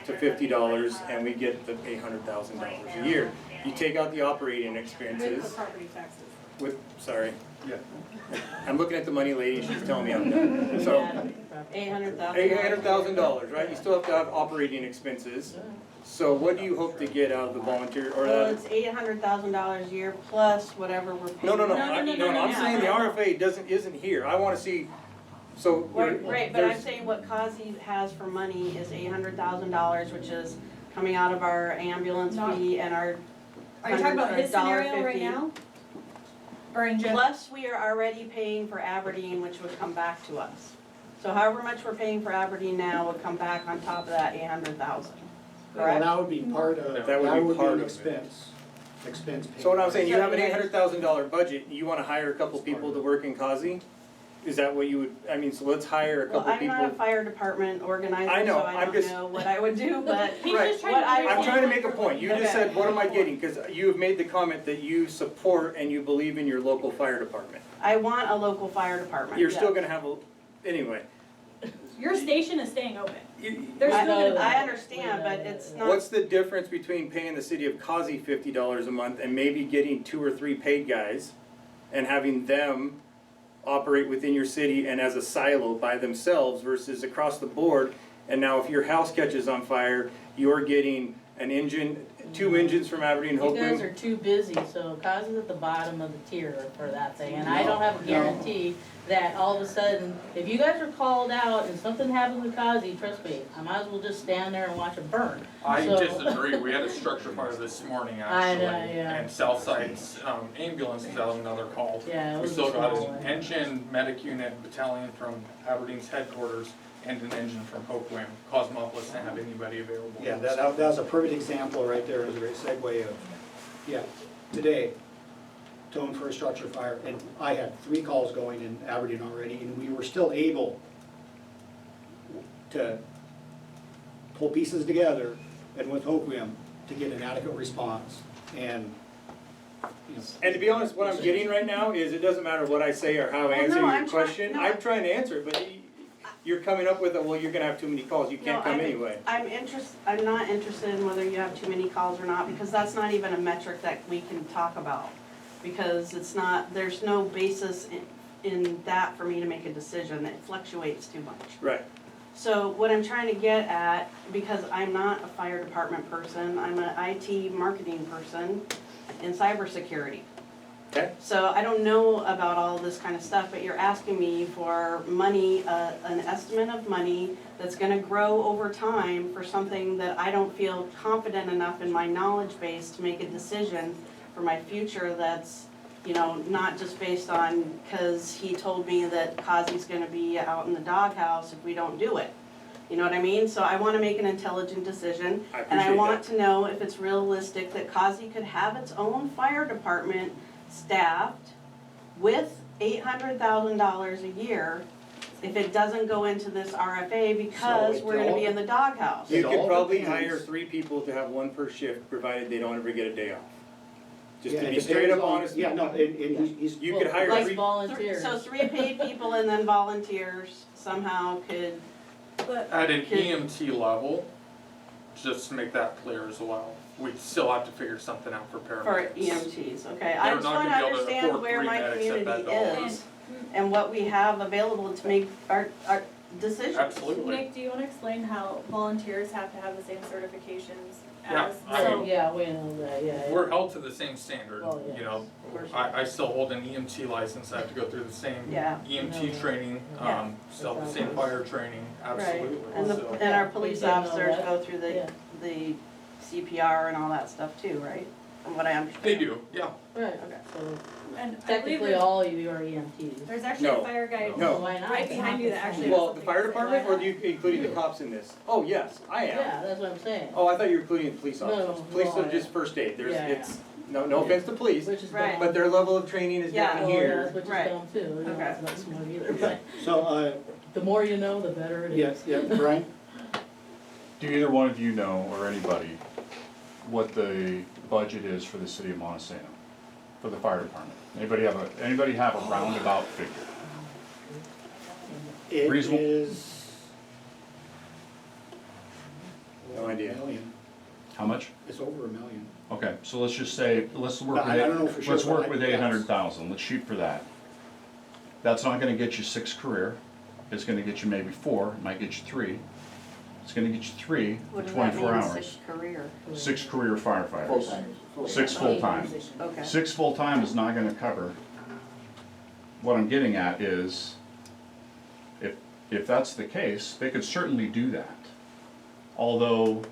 to $50 and we get the $800,000 a year. You take out the operating With expenses the property taxes. with, sorry, Yeah. I'm looking at the money lady, she's telling me I'm done. So, $800,000. $800,000, right? You still have to have operating expenses. So what do you hope to get out of the volunteer, or Well, that? it's $800,000 a year plus whatever we're paying. No, No, I'm saying the RFA isn't here. I wanna see, so. Right, but I'm saying what Kazi has for money is $800,000, which is coming out of our ambulance Not- fee and our. Are you talking about his scenario right $150. now? Or in general? Plus, we are already paying for Aberdeen, which would come back to us. So however much we're paying for Aberdeen now would come back on top of that 800,000, Well, correct? that would be part of, That would be that would be part an of it. expense paid. So what I'm saying, you have an So, yeah. $800,000 budget, you wanna hire a couple people to work in Kazi? Is that what you would, I mean, so let's hire a Well, couple I'm not a people. fire department organizer, I know, so I I'm don't just- know what I would do, but He's Right. just trying What to I- understand. I'm trying to make a point, you just Okay. said, what am I getting? Cause you have made the comment that you support and you believe in your local fire department. I want a local fire department. You're still yes. gonna have a, anyway. Your station is staying open. You- There's I still gonna be. I understand, but it's not. What's the difference between paying the city of Kazi $50 a month and maybe getting 2 or 3 paid guys and having them operate within your city and as a silo by themselves versus across the board? And now if your house catches on fire, you're getting an engine, 2 engines from Aberdeen You guys Hoquiam. are too busy, so Kazi's at the bottom of the tier for that thing, and I don't have a guarantee that all of a sudden, if you guys are called out and something happens with Kazi, trust me, I might as well just stand there and watch it burn. I So- disagree, we had a structure fire this morning I know, actually, yeah. and Southside's ambulance is out another call. Yeah, it We was still a got small an one. engine, medic unit, battalion from Aberdeen's headquarters, and an engine from Hoquiam. Cosmopolis didn't have anybody available. Yeah, that was a perfect example right there, it was a great segue of, yeah, today, tone for a structure fire, and I had 3 calls going in Aberdeen already, and we were still able to pull pieces together and with Hoquiam to get an adequate response, and, you know. And to be honest, what I'm getting right now is it doesn't matter what I say or how I Well, answer no, your I'm try- question. no. I'm trying to answer it, but you're coming up with a, well, you're gonna have too many calls, you can't No, come anyway. I'm not interested in whether you have too many calls or not, because that's not even a metric that we can talk about. Because it's not, there's no basis in that for me to make a decision, it fluctuates too much. Right. So what I'm trying to get at, because I'm not a fire department person, I'm an IT marketing person in cybersecurity. Okay. So I don't know about all this kind of stuff, but you're asking me for money, an estimate of money that's gonna grow over time for something that I don't feel confident enough in my knowledge base to make a decision for my future that's, you know, not just based on, cause he told me that Kazi's gonna be out in the doghouse if we don't do it. You know what I mean? So I wanna make an intelligent decision, I and I appreciate want that. to know if it's realistic that Kazi could have its own fire department staffed with $800,000 a year if it doesn't go into this RFA because So we're gonna be in the doghouse. You It could all probably depends. hire 3 people to have 1 per shift, provided they don't ever get a day off. Just Yeah, to it be straight depends up on- honest. Yeah, no, and he's. You could hire Like 3, volunteers. So 3 paid people and then volunteers somehow could, But At an Okay. EMT level, just to make that clear as well, we'd still have to figure something out for for paramedics. EMTs, okay? I They're just not wanna gonna be able to understand afford where 3 my medics at that community dollar. is and what we have available to make our decisions. Absolutely. Nick, do you wanna explain how volunteers have to have the same certifications Yeah, as? I so- mean- Yeah, we know that, yeah. We're held to the same standard, Well, yes, you know. of course. I still hold an EMT license, I have to go through the same Yeah. EMT Yeah. training, Yeah. still the same fire training, absolutely, And the, so. and our police We did know officers that. go through Yeah. the CPR and all that stuff too, right? From what I understand. They do, yeah. Right, Okay. so And I believe technically there's, all of you are EMTs. there's actually a No. fire guide No. Why not? right behind you that actually. well, has the something fire to say department, about or do you including the cops in this? Oh, yes, I am. Yeah, that's what I'm saying. Oh, I thought you were including the police No, officers. Police no, are just first aid, there's, Yeah, it's, no offense to police, Which is Right. dumb. but their level of training is Yeah. down Oh, here. yeah, which is Right. dumb too, you know, Okay. it's not smart either, but So, the more you know, the better it is. yeah, Brian? Do either one of you know, or anybody, what the budget is for the city of Montesano, for the fire department? Anybody have a roundabout figure? It Reasonable. is No idea. $1 million. How much? It's over $1 million. Okay, so let's just say, let's work with I don't know for sure, let's but work I- with yes. 800,000, let's shoot for that. That's not gonna get you 6 career, it's gonna get you maybe 4, it might get you 3. It's gonna get you 3 for What does that 24 mean, hours. 6 career? 6 career firefighters. Full-time. 6 full-time. Okay. 6 full-time is not gonna cover. What I'm getting at is, if that's the case, they could certainly do that. Although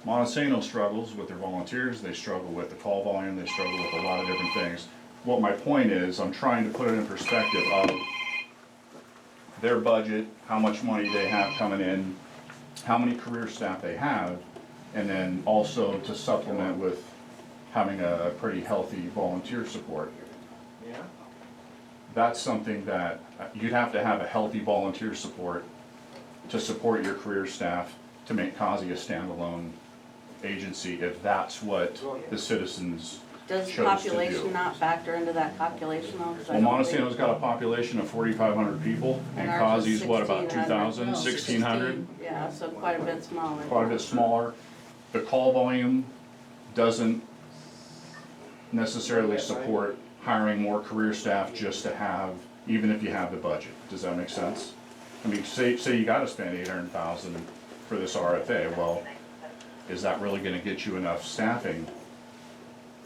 Montesano struggles with their volunteers, they struggle with the call volume, they struggle with a lot of different things. What my point is, I'm trying to put it in perspective of their budget, how much money they have coming in, how many career staff they have, and then also to supplement with having a pretty healthy volunteer support. Yeah. That's something that you'd have to have a healthy volunteer support to support your career staff, to make COSI a standalone agency, if that's what the citizens Does chose to do. population not factor into that calculation though? 'Cause I Well, don't think- Montesano's got a population of 4,500 people, and And ours is COSI's what, about 1,600? 2,000, 1,600? Yeah, so quite a bit smaller. Quite a bit smaller. The call volume doesn't necessarily support hiring more career staff just to have, even if you have the budget. Does that make sense? I mean, say you gotta spend 800,000 for this RFA, well, is that really gonna get you enough staffing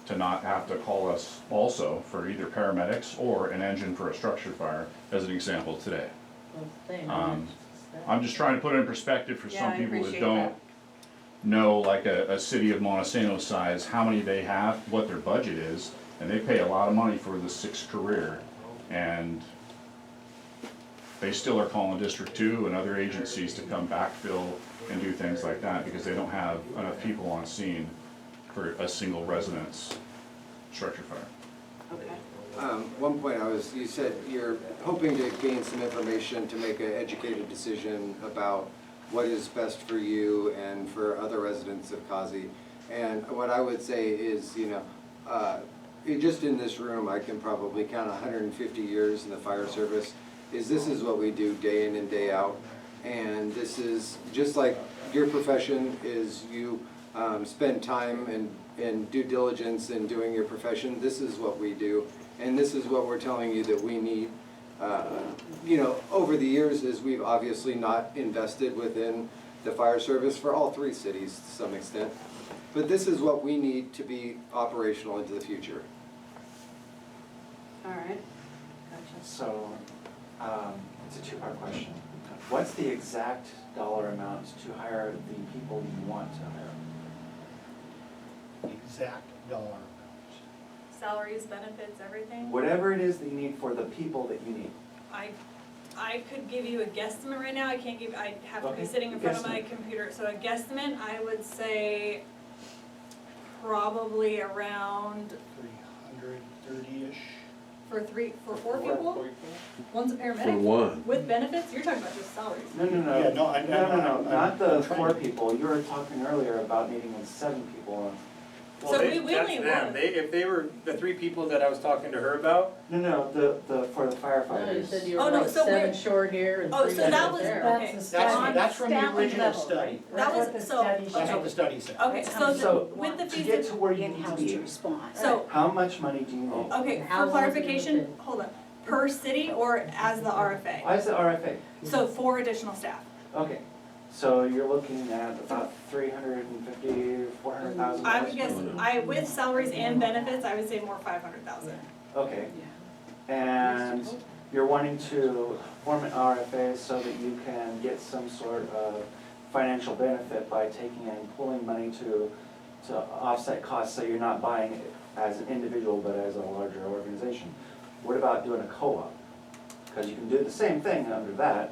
to not have to call us also for either paramedics or an engine for a structure fire, as an example today? I'm just trying to put it in perspective for Yeah, some I people that appreciate don't that. know, like a city of Montesano size, how many they have, what their budget is, and they pay a lot of money for the 6 career, and they still are calling District 2 and other agencies to come backfill and do things like that, because they don't have enough people on scene for a single residence structure fire. Okay. One point you said you're hoping to gain some information to make an educated decision about what is best for you and for other residents of COSI. And what I would say is, just in this room, I can probably count 150 years in the fire service. This is what we do day in and day out. And this is, just like your profession is, you spend time and due diligence in doing your profession, this is what we do. And this is what we're telling you that we need. Over the years, as we've obviously not invested within the fire service for all 3 cities to some extent. But this is what we need to be operational into the future. All right. Gotcha. So, it's a 2-part question. What's the exact dollar amount to hire the people you want to hire? Exact dollar. Salaries, benefits, everything. Whatever it is that you need for the people that you need. I could give you a guesstimate right now, I have to be Okay, sitting in front of my guesstimate. computer, so a guesstimate, I would say probably around 330-ish. for 4 people? One's a paramedic? For one. With benefits? You're talking about just salaries. No, Yeah, no, I'm not the trying 4 to- people. You were talking earlier about needing 7 people. So we only That's them. want- If they were the 3 people that I was talking to her about, No, for the firefighters. No, you said you Oh, were no, like so 7 we're- short here and Oh, 3 so that short was, there. okay. That's from the Staffing original level, study. That was, so, That's what okay. the study said. Okay, So so with the to get fees, to where you need to in-house be, to respond. so, how much money do you need? okay, How for long is it clarification, gonna take? hold on, per city or as the RFA? Why is the RFA? So 4 additional staff. Okay, so you're looking at about 350, 400,000. I would guess, with salaries and benefits, I would say more 500,000. Okay, and you're wanting to form an RFA so that you can get some sort of financial benefit by taking and pulling money to offset costs, so you're not buying it as an individual but as a larger organization. What about doing a co-op? Because you can do the same thing under that,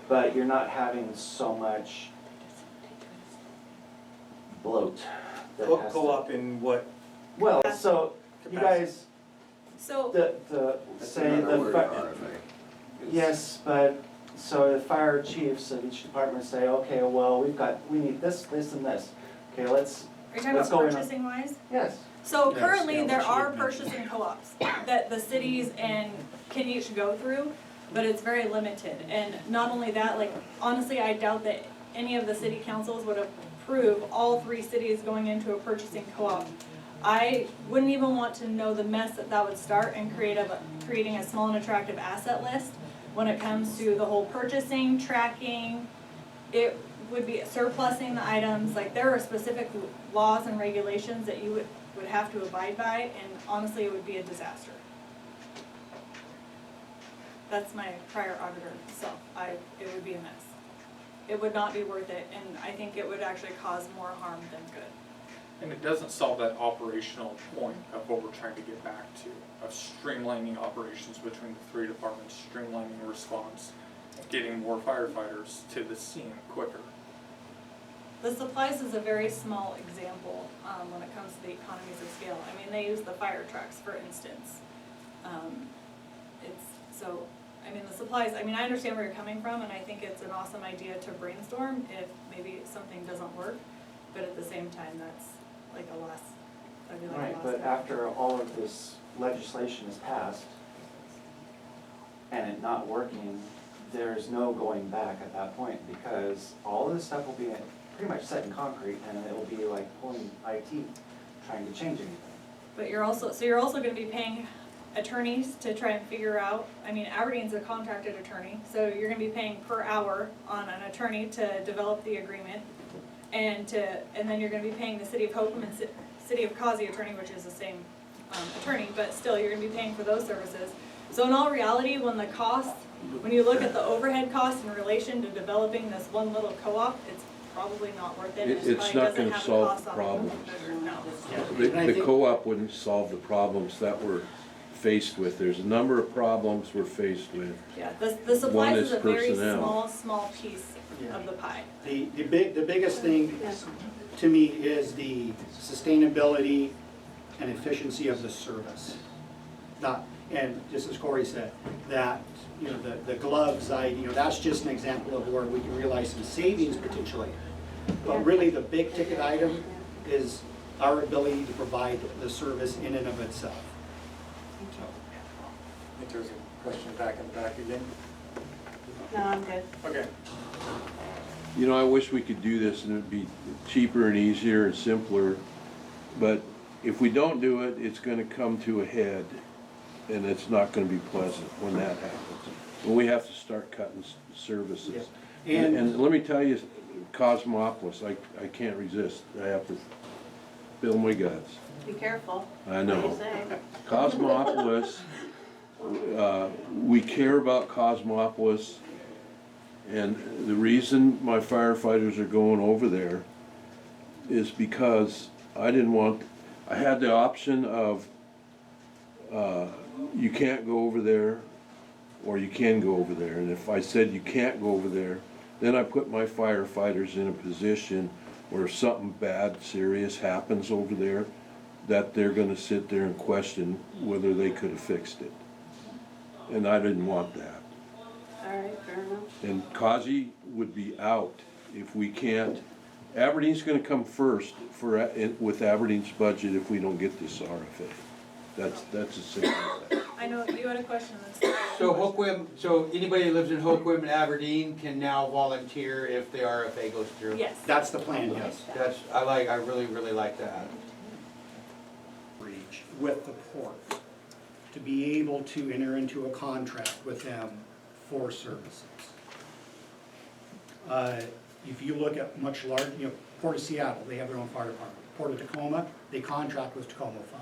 but you're not having so much bloat that has to- co-op in what? Well, so you guys, So, say the yes, but so the fire chiefs of each department say, okay, well, we need this, this, and this. Okay, let's Are you talking Let's about go in. purchasing wise? yes. So Yes, currently, yeah, there what she are had mentioned. purchasing co-ops that the cities and can each go through, but it's very limited. And not only that, like, honestly, I doubt that any of the city councils would approve all 3 cities going into a purchasing co-op. I wouldn't even want to know the mess that would start and creating a small and attractive asset list when it comes to the whole purchasing, tracking. It would be surplusing the items, like there are specific laws and regulations that you would have to abide by, and honestly, it would be a disaster. That's my prior auditor, so it would be a mess. It would not be worth it, and I think it would actually cause more harm than good. And it doesn't solve that operational point of what we're trying to get back to, of streamlining operations between the 3 departments, streamlining response, getting more firefighters to the scene quicker. The supplies is a very small example when it comes to the economies of scale. I mean, they use the fire trucks, for instance. The supplies, I mean, I understand where you're coming from, and I think it's an awesome idea to brainstorm if maybe something doesn't work, but at the same time, that's like a loss. That'd be like a Right, loss. but after all of this legislation is passed and it not working, there's no going back at that point because all of this stuff will be pretty much set in concrete and it will be like pulling IT, trying to change anything. But you're also gonna be paying attorneys to try and figure out, I mean, Aberdeen's a contracted attorney, so you're gonna be paying per hour on an attorney to develop the agreement. And then you're gonna be paying the city of Hoquiam and city of Causey attorney, which is the same attorney, but still, you're gonna be paying for those services. So in all reality, when you look at the overhead costs in relation to developing this one little co-op, it's probably not worth it. It's probably not doesn't gonna have solve cost the on problems. No. The co-op wouldn't solve the problems that we're faced with. There's a number of problems we're faced with. Yeah, the One supplies is is a very personnel. small piece of the pie. The biggest thing to me is the sustainability and efficiency of the service. And just as Corey said, that, the gloves, that's just an example of where we can realize some savings potentially. But really, the big ticket item is our ability to provide the service in and of itself. I think there's a question back in the back again. No, I'm good. Okay. I wish we could do this and it'd be cheaper and easier and simpler, but if we don't do it, it's gonna come to a head and it's not gonna be pleasant when that happens. When we have to start cutting services. Yeah. And let me tell you, Cosmopolis, I can't resist. I have to spill my guts. Be careful. I know. What do you say? Cosmopolis, we care about Cosmopolis, and the reason my firefighters are going over there is because I had the option of, you can't go over there, or you can go over there, and if I said you can't go over there, then I put my firefighters in a position where if something bad, serious happens over there, that they're gonna sit there and question whether they could have fixed it. And I didn't want that. All right, fair enough. And Causey would be out if we can't. Aberdeen's gonna come first with Aberdeen's budget if we don't get this RFA. That's as simple as that. I know, you had a question. So anybody who lives in Hoquiam and Aberdeen can now volunteer if the RFA goes through? Yes. That's the plan, yes. I really like that. Reach with the port to be able to enter into a contract with them for services. If you look at much larger, Port of Seattle, they have their own fire department. Port of Tacoma, they contract with Tacoma Fire.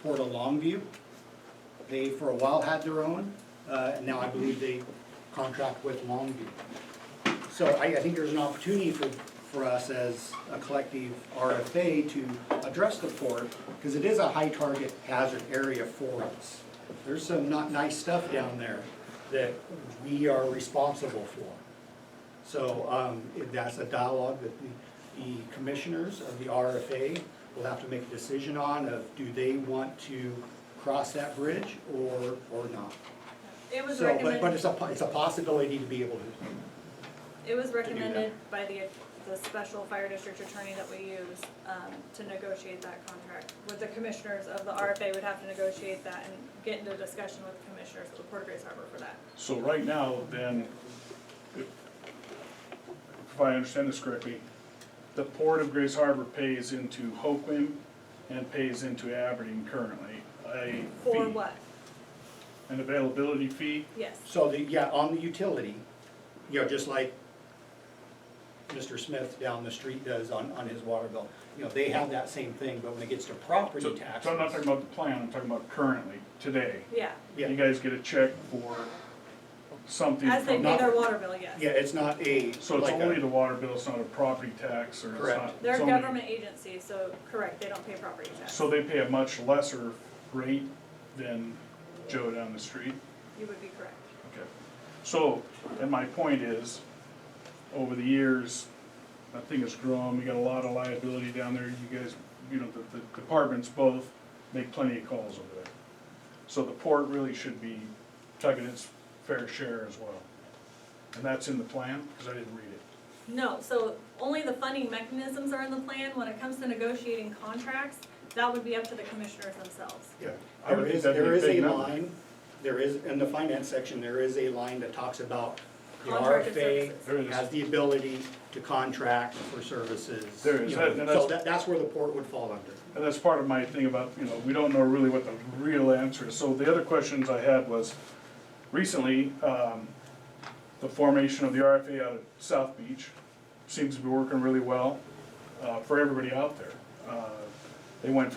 Port of Longview, they for a while had their own, and now I believe they contract with Longview. So I think there's an opportunity for us as a collective RFA to address the port, because it is a high target hazard area for us. There's some not nice stuff down there that we are responsible for. So that's a dialogue that the commissioners of the RFA will have to make a decision on of do they want to cross that bridge or not. It was So, recommended. but it's a possibility to be able to. It was recommended by the special fire district attorney that we use, to negotiate that contract. With the commissioners of the RFA would have to negotiate that and get into discussion with the commissioners of the Port of Grace Harbor for that. So right now, then, if I understand this correctly, the Port of Grace Harbor pays into Hoquiam and pays into Aberdeen currently a For fee, what? an availability fee. Yes. So on the utility, just like Mr. Smith down the street does on his water bill, they have that same thing, but when it gets to property So taxes. so I'm not talking about the plan, I'm talking about currently, today. Yeah. You guys get a check for something As they from, pay their water bill, yes. Yeah, it's not a. so it's like only a- the water bill, it's not a property tax, or it's Correct. not. They're it's a only- government agency, so correct, they don't pay property tax. So they pay a much lesser rate than Joe down the street? You would be correct. Okay. So, and my point is, over the years, that thing has grown, we got a lot of liability down there, you guys, the departments both make plenty of calls over there. So the port really should be tugging its fair share as well. And that's in the plan, because I didn't read it. No, so only the funding mechanisms are in the plan. When it comes to negotiating contracts, that would be up to the commissioners themselves. Yeah. I would think that'd be There is big a number. line, in the finance section, there is a line that talks about the Contracted RFA services. There is. has the ability to contract for services. There is. And So that's- that's where the port would fall under. And that's part of my thing about, we don't know really what the real answer is. So the other questions I had was, recently, the formation of the RFA out at South Beach seems to be working really well for everybody out there. They went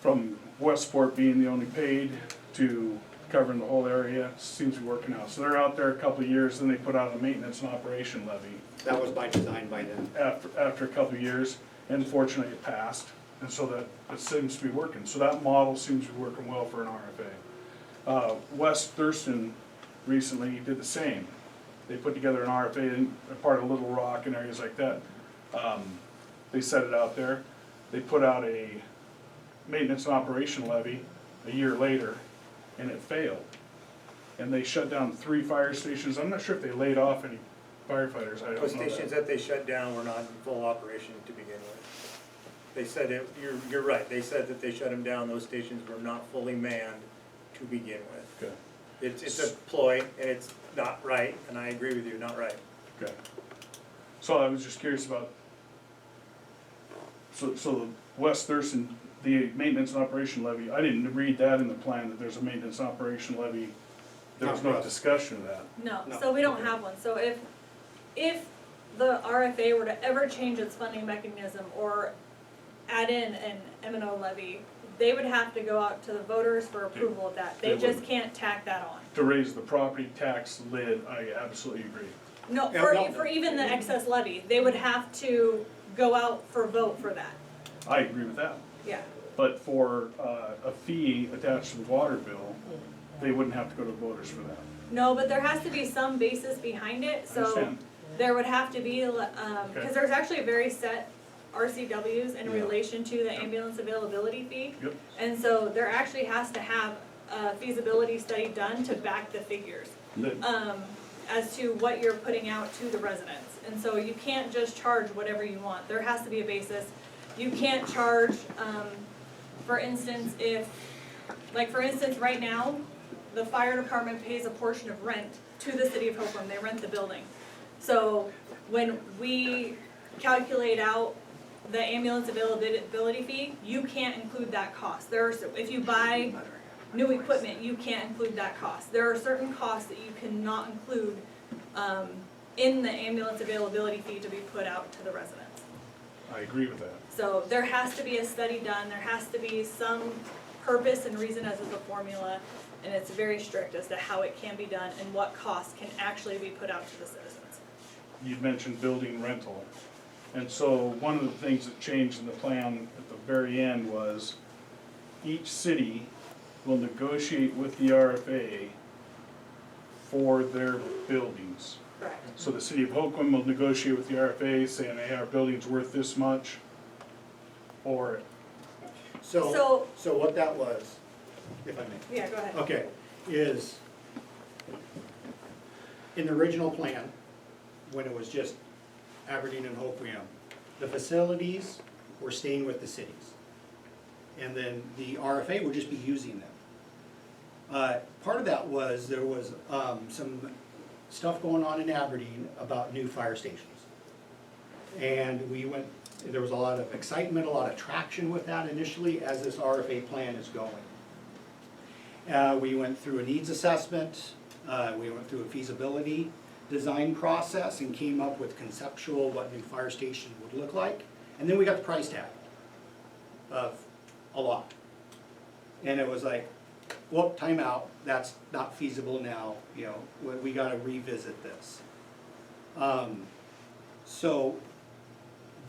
from Westport being the only paid to covering the whole area, seems to be working out. So they're out there a couple of years, then they put out a maintenance and operation levy That was by design by them. after a couple of years, and fortunately it passed, and so that it seems to be working. So that model seems to be working well for an RFA. West Thurston recently did the same. They put together an RFA in a part of Little Rock and areas like that. They set it out there. They put out a maintenance and operation levy a year later, and it failed. And they shut down 3 fire stations. I'm not sure if they laid off any firefighters, I don't know Those that. stations that they shut down were not in full operation to begin with. They said you're right, they said that they shut them down, those stations were not fully manned to begin with. Okay. It's a ploy, and it's not right, and I agree with you, not right. Okay. So I was just curious about, so West Thurston, the maintenance and operation levy, I didn't read that in the plan, that there's a maintenance and operation levy. There was Not for no us. discussion of that. No, No. so we don't have one. So if the RFA were to ever change its funding mechanism or add in an M&O levy, they would have to go out to the voters for approval of that. They They just would. can't tack that on. To raise the property tax lid, I absolutely agree. No, Yeah, for, no. for even the excess levy, they would have to go out for vote for that. I agree with that. Yeah. But for a fee attached to the water bill, they wouldn't have to go to voters for that. No, but there has to be some basis behind it, I so understand. there would have to be, Okay. because there's actually a very set RCWs in Yeah. relation to the ambulance availability fee. Yep. And so there actually has to have a feasibility study done to back the figures, Lid. as to what you're putting out to the residents. And so you can't just charge whatever you want, there has to be a basis. You can't charge, for instance, for instance, right now, the fire department pays a portion of rent to the city of Hoquiam, they rent the building. So when we calculate out the ambulance availability fee, you can't include that cost. If you buy new equipment, you can't include that cost. There are certain costs that you cannot include in the ambulance availability fee to be put out to the residents. I agree with that. So there has to be a study done, there has to be some purpose and reason as is the formula, and it's very strict as to how it can be done and what costs can actually be put out to the citizens. You'd mentioned building rental. And so one of the things that changed in the plan at the very end was each city will negotiate with the RFA for their buildings. Correct. So the city of Hoquiam will negotiate with the RFA saying, hey, our building's worth this much, or, So what that was, if I may. Yeah, go ahead. Okay, is in the original plan, when it was just Aberdeen and Hoquiam, the facilities were staying with the cities. And then the RFA would just be using them. Part of that was, there was some stuff going on in Aberdeen about new fire stations. And there was a lot of excitement, a lot of traction with that initially as this RFA plan is going. We went through a needs assessment, we went through a feasibility design process and came up with conceptual what new fire station would look like. And then we got the price tag of a lot. And it was like, well, time out, that's not feasible now, you know, we gotta revisit this. So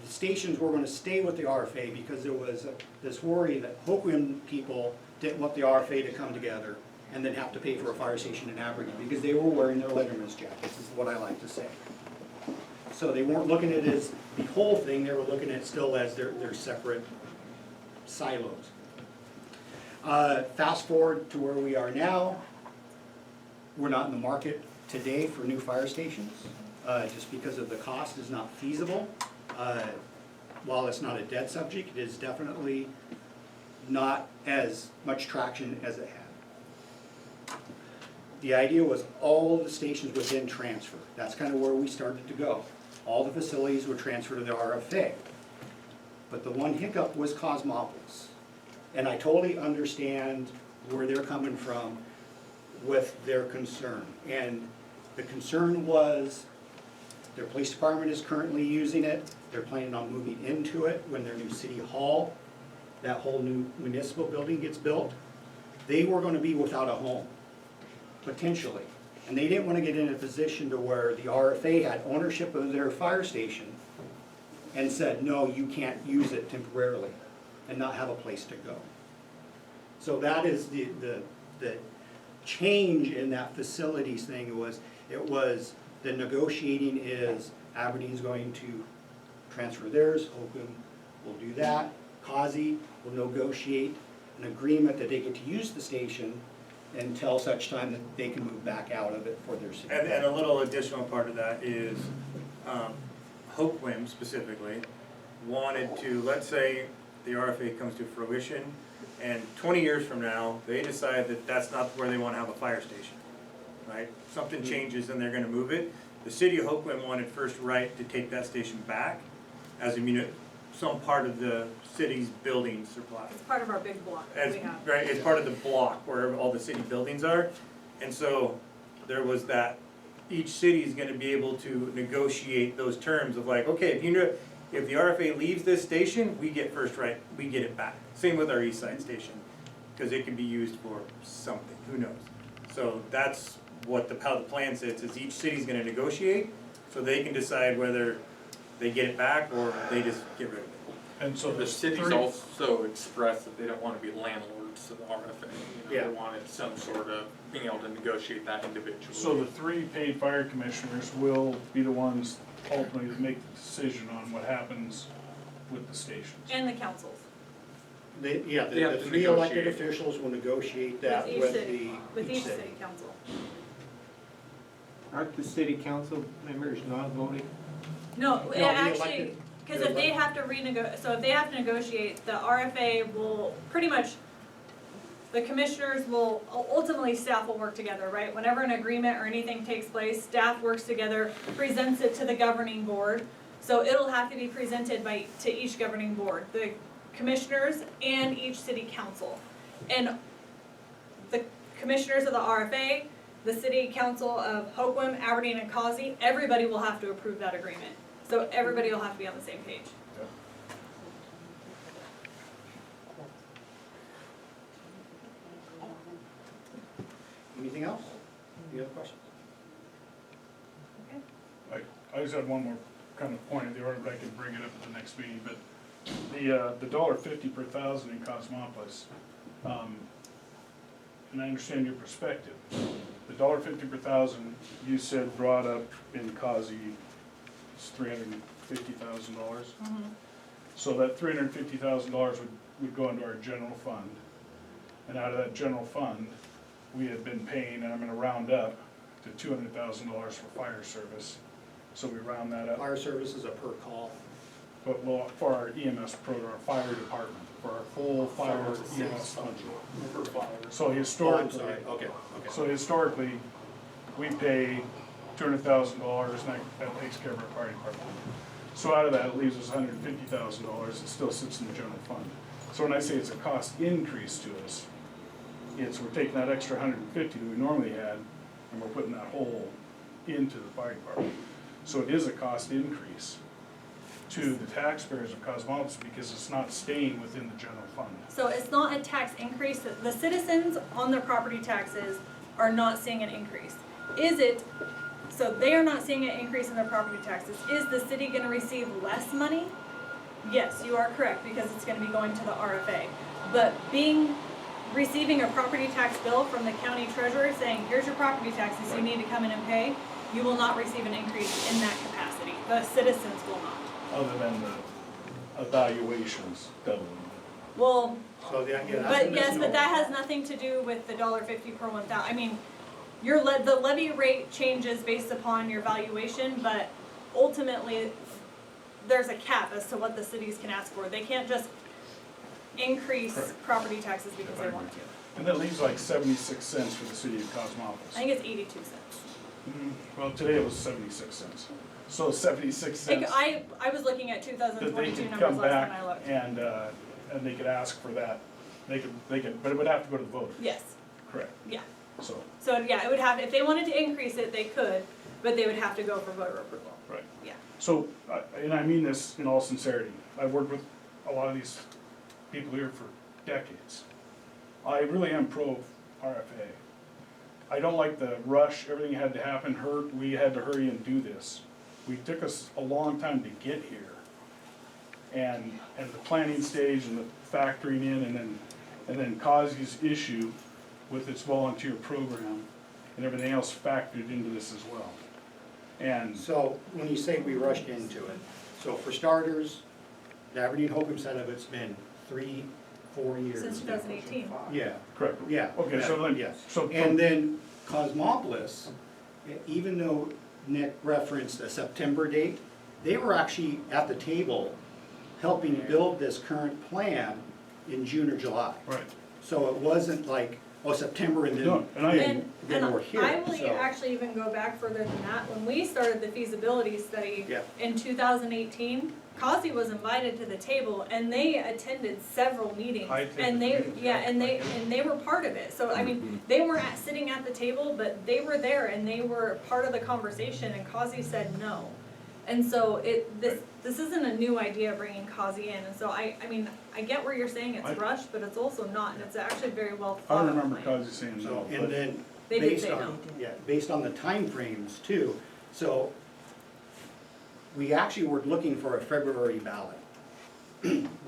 the stations were gonna stay with the RFA because there was this worry that Hoquiam people didn't want the RFA to come together and then have to pay for a fire station in Aberdeen because they were wearing their letterman's jackets, is what I like to say. So they weren't looking at it as the whole thing, they were looking at it still as their separate silos. Fast forward to where we are now, we're not in the market today for new fire stations, just because of the cost is not feasible. While it's not a dead subject, it is definitely not as much traction as it had. The idea was all the stations would then transfer. That's kind of where we started to go. All the facilities would transfer to the RFA. But the one hiccup was Cosmopolis. And I totally understand where they're coming from with their concern. And the concern was their police department is currently using it. They're planning on moving into it when their new city hall, that whole new municipal building gets built. They were going to be without a home, potentially. And they didn't want to get in a position to where the RFA had ownership of their fire station and said, no, you can't use it temporarily and not have a place to go. So that is the change in that facilities thing. It was the negotiating is Aberdeen's going to transfer theirs, Hoquiam will do that, Causey will negotiate an agreement that they get to use the station until such time that they can move back out of it for their city. And a little additional part of that is, Hoquiam specifically wanted to, let's say the RFA comes to fruition, and 20 years from now, they decide that that's not where they want to have a fire station, right? Something changes and they're going to move it. The city of Hoquiam wanted first right to take that station back as some part of the city's building supply. It's part of our big block that we have. Right, it's part of the block where all the city buildings are. And so there was that, each city is gonna be able to negotiate those terms of like, okay, if the RFA leaves this station, we get first right, we get it back. Same with our east side station, because it can be used for something, who knows? So that's what how the plan sits, is each city's gonna negotiate, so they can decide whether they get it back or they just get rid of it. And so The cities also expressed that they don't want to be landlords to the RFA. Yeah. They wanted some sort of being able to negotiate that individually. So the 3 paid fire commissioners will be the ones ultimately that make the decision on what happens with the stations. And the councils. The They have to 3 elected negotiate. officials will negotiate that With each with city, the, with each city council. Aren't the city council members not voting? No, the actually, elected- because they're if they have to so if they have to negotiate, the RFA will pretty much, the commissioners will, ultimately staff will work together, right? Whenever an agreement or anything takes place, staff works together, presents it to the governing board. So it'll have to be presented to each governing board, the commissioners and each city council. And the commissioners of the RFA, the city council of Hoquiam, Aberdeen, and Causey, everybody will have to approve that agreement. So everybody will have to be on the same page. anything else? Any other questions? I just had one more kind of point of the order, but I can bring it up at the next meeting, but the $1.50 per thousand in Cosmopolis, and I understand your perspective. The $1.50 per thousand, you said brought up in Causey, it's $350,000. So that $350,000 would go into our general fund. And out of that general fund, we had been paying, and I'm gonna round up to $200,000 for fire service. So we round that up. Fire service is a per call. But well, for our EMS program, our fire department, for our full fire EMS fund. Per fire. So Oh, I'm historically, sorry, okay. so historically, we pay $200,000 and that takes care of our fire department. So out of that, it leaves us $150,000, it still sits in the general fund. So when I say it's a cost increase to us, it's we're taking that extra 150 that we normally had and we're putting that whole into the fire department. So it is a cost increase to the taxpayers of Cosmopolis because it's not staying within the general fund. So it's not a tax increase, the citizens on their property taxes are not seeing an increase. Is it, so they are not seeing an increase in their property taxes, is the city gonna receive less money? Yes, you are correct, because it's gonna be going to the RFA. But receiving a property tax bill from the county treasurer saying, here's your property taxes, you need to come in and pay, you will not receive an increase in that capacity. The citizens will not. Other than the evaluations doubling. Well, So, yeah, that's a but yes, misnomer. but that has nothing to do with the $1.50 per 1,000. I mean, the levy rate changes based upon your valuation, but ultimately, there's a cap as to what the cities can ask for. They can't just increase Correct. property taxes because they want to. And that leaves like 76 cents for the city of Cosmopolis. I think it's 82 cents. Well, today it was 76 cents. So 76 cents. I was looking at That they 2022 could numbers come last back time I looked. and they could ask for that. They could, but it would have to go to the voters. Yes, Correct. yeah. So, So yeah, it would have, if they wanted to increase it, they could, but they would have to go for voter approval. right. Yeah. So, and I mean this in all sincerity, I've worked with a lot of these people here for decades. I really am pro RFA. I don't like the rush, everything had to happen, we had to hurry and do this. We took us a long time to get here. And the planning stage and the factoring in and then Kazi's issue with its volunteer program and everything else factored into this as well. And So, when you say we rushed into it, so for starters, the Aberdeen Hoquiam setup, it's been 3-4 years. Since 2018. Yeah. correct. Yeah. Okay, so yeah, then, yes. so. And then Cosmopolis, even though Nick referenced a September date, they were actually at the table helping build this current plan in June or July. Right. So it wasn't like, oh, September and No, and I- then we're here. I will so- actually even go back further than that. When we started the feasibility study Yeah. in 2018, Kazi was invited to the table and they attended several meetings. I attended And they, meetings, yeah, yeah. and they were part of it. So, I mean, they weren't sitting at the table, but they were there and they were part of the conversation and Kazi said no. And so this isn't a new idea bringing Kazi in. And so I mean, I get where you're saying it's rushed, but it's also not, and it's actually very well I thought don't out remember plan. Kazi saying So, no, and but then, They did based say on, no. yeah, based on the timeframes too, so we actually were looking for a February ballot,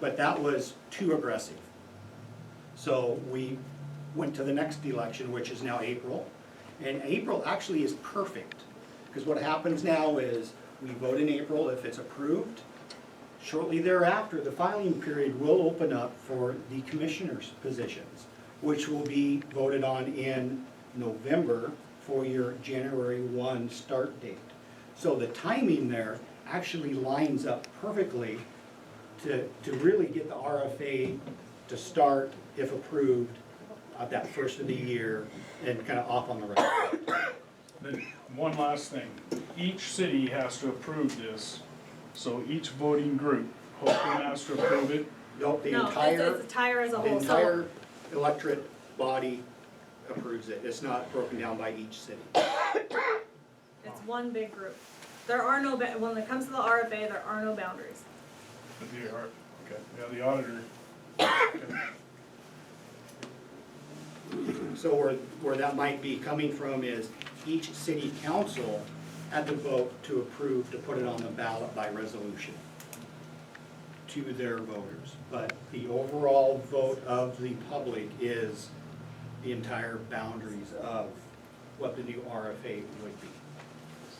but that was too aggressive. So we went to the next election, which is now April, and April actually is perfect, because what happens now is we vote in April if it's approved. Shortly thereafter, the filing period will open up for the commissioners' positions, which will be voted on in November for your January 1 start date. So the timing there actually lines up perfectly to really get the RFA to start, if approved, at that first of the year and kind of off on the rest. then one last thing. Each city has to approve this, so each voting group, Hoquiam has to approve it. Nope, the No, entire, it's entire as a the whole. So entire electorate body approves it. It's not broken down by each city. it's one big group. There are no, when it comes to the RFA, there are no boundaries. But they are, okay, yeah, the auditor. So where that might be coming from is each city council had to vote to approve to put it on the ballot by resolution to their voters. But the overall vote of the public is the entire boundaries of what the new RFA would be.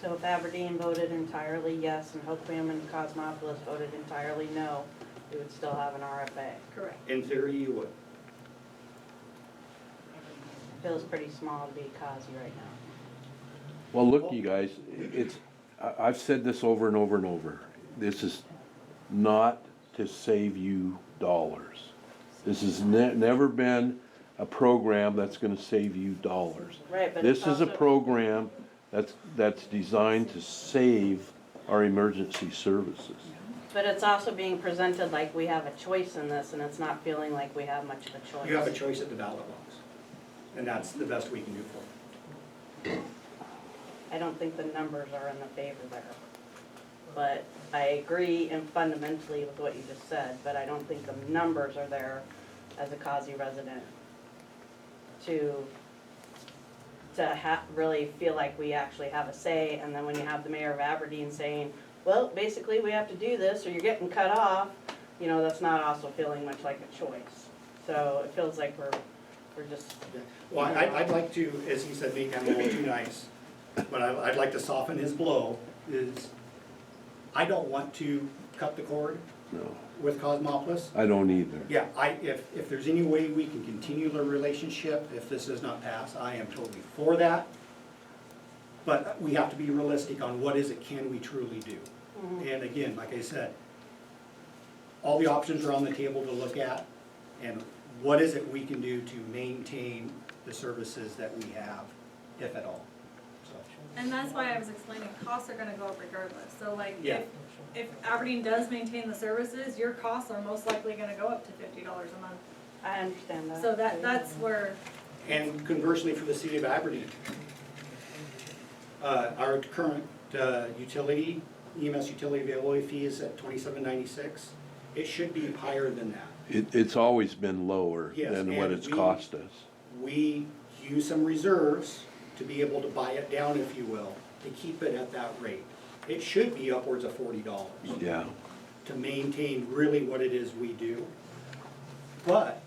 So if Aberdeen voted entirely yes and Hoquiam and Cosmopolis voted entirely no, we would still have an RFA. Correct. In theory, you would. Feels pretty small to be Kazi right now. Well, look, you guys, I've said this over and over and over. This is not to save you dollars. This has never been a program that's gonna save you dollars. Right, but This it's is a also- program that's designed to save our emergency services. But it's also being presented like we have a choice in this, and it's not feeling like we have much of a choice. You have a choice at the ballot box, and that's the best we can do for you. I don't think the numbers are in the favor there. But I agree and fundamentally with what you just said, but I don't think the numbers are there as a Causey resident to really feel like we actually have a say. And then when you have the mayor of Aberdeen saying, well, basically we have to do this or you're getting cut off, you know, that's not also feeling much like a choice. So it feels like we're just. Well, I'd like to, as he said, make him a little too nice, but I'd like to soften his blow, is I don't want to cut the cord No, with Cosmopolis. I don't either. Yeah, if there's any way we can continue the relationship, if this does not pass, I am totally for that. But we have to be realistic on what is it can we truly do. And again, like I said, all the options are on the table to look at, and what is it we can do to maintain the services that we have, if at all. So. And that's why I was explaining, costs are gonna go up regardless. So like, Yeah. if Aberdeen does maintain the services, your costs are most likely gonna go up to $50 a month. I understand that. So that's where, And conversely, for the city of Aberdeen, our current utility, EMS utility availability fee is at $27.96. It should be higher than that. It's always been lower Yes, than what and it's cost us. We use some reserves to be able to buy it down, if you will, to keep it at that rate. It should be upwards of $40 Yeah. to maintain really what it is we do. But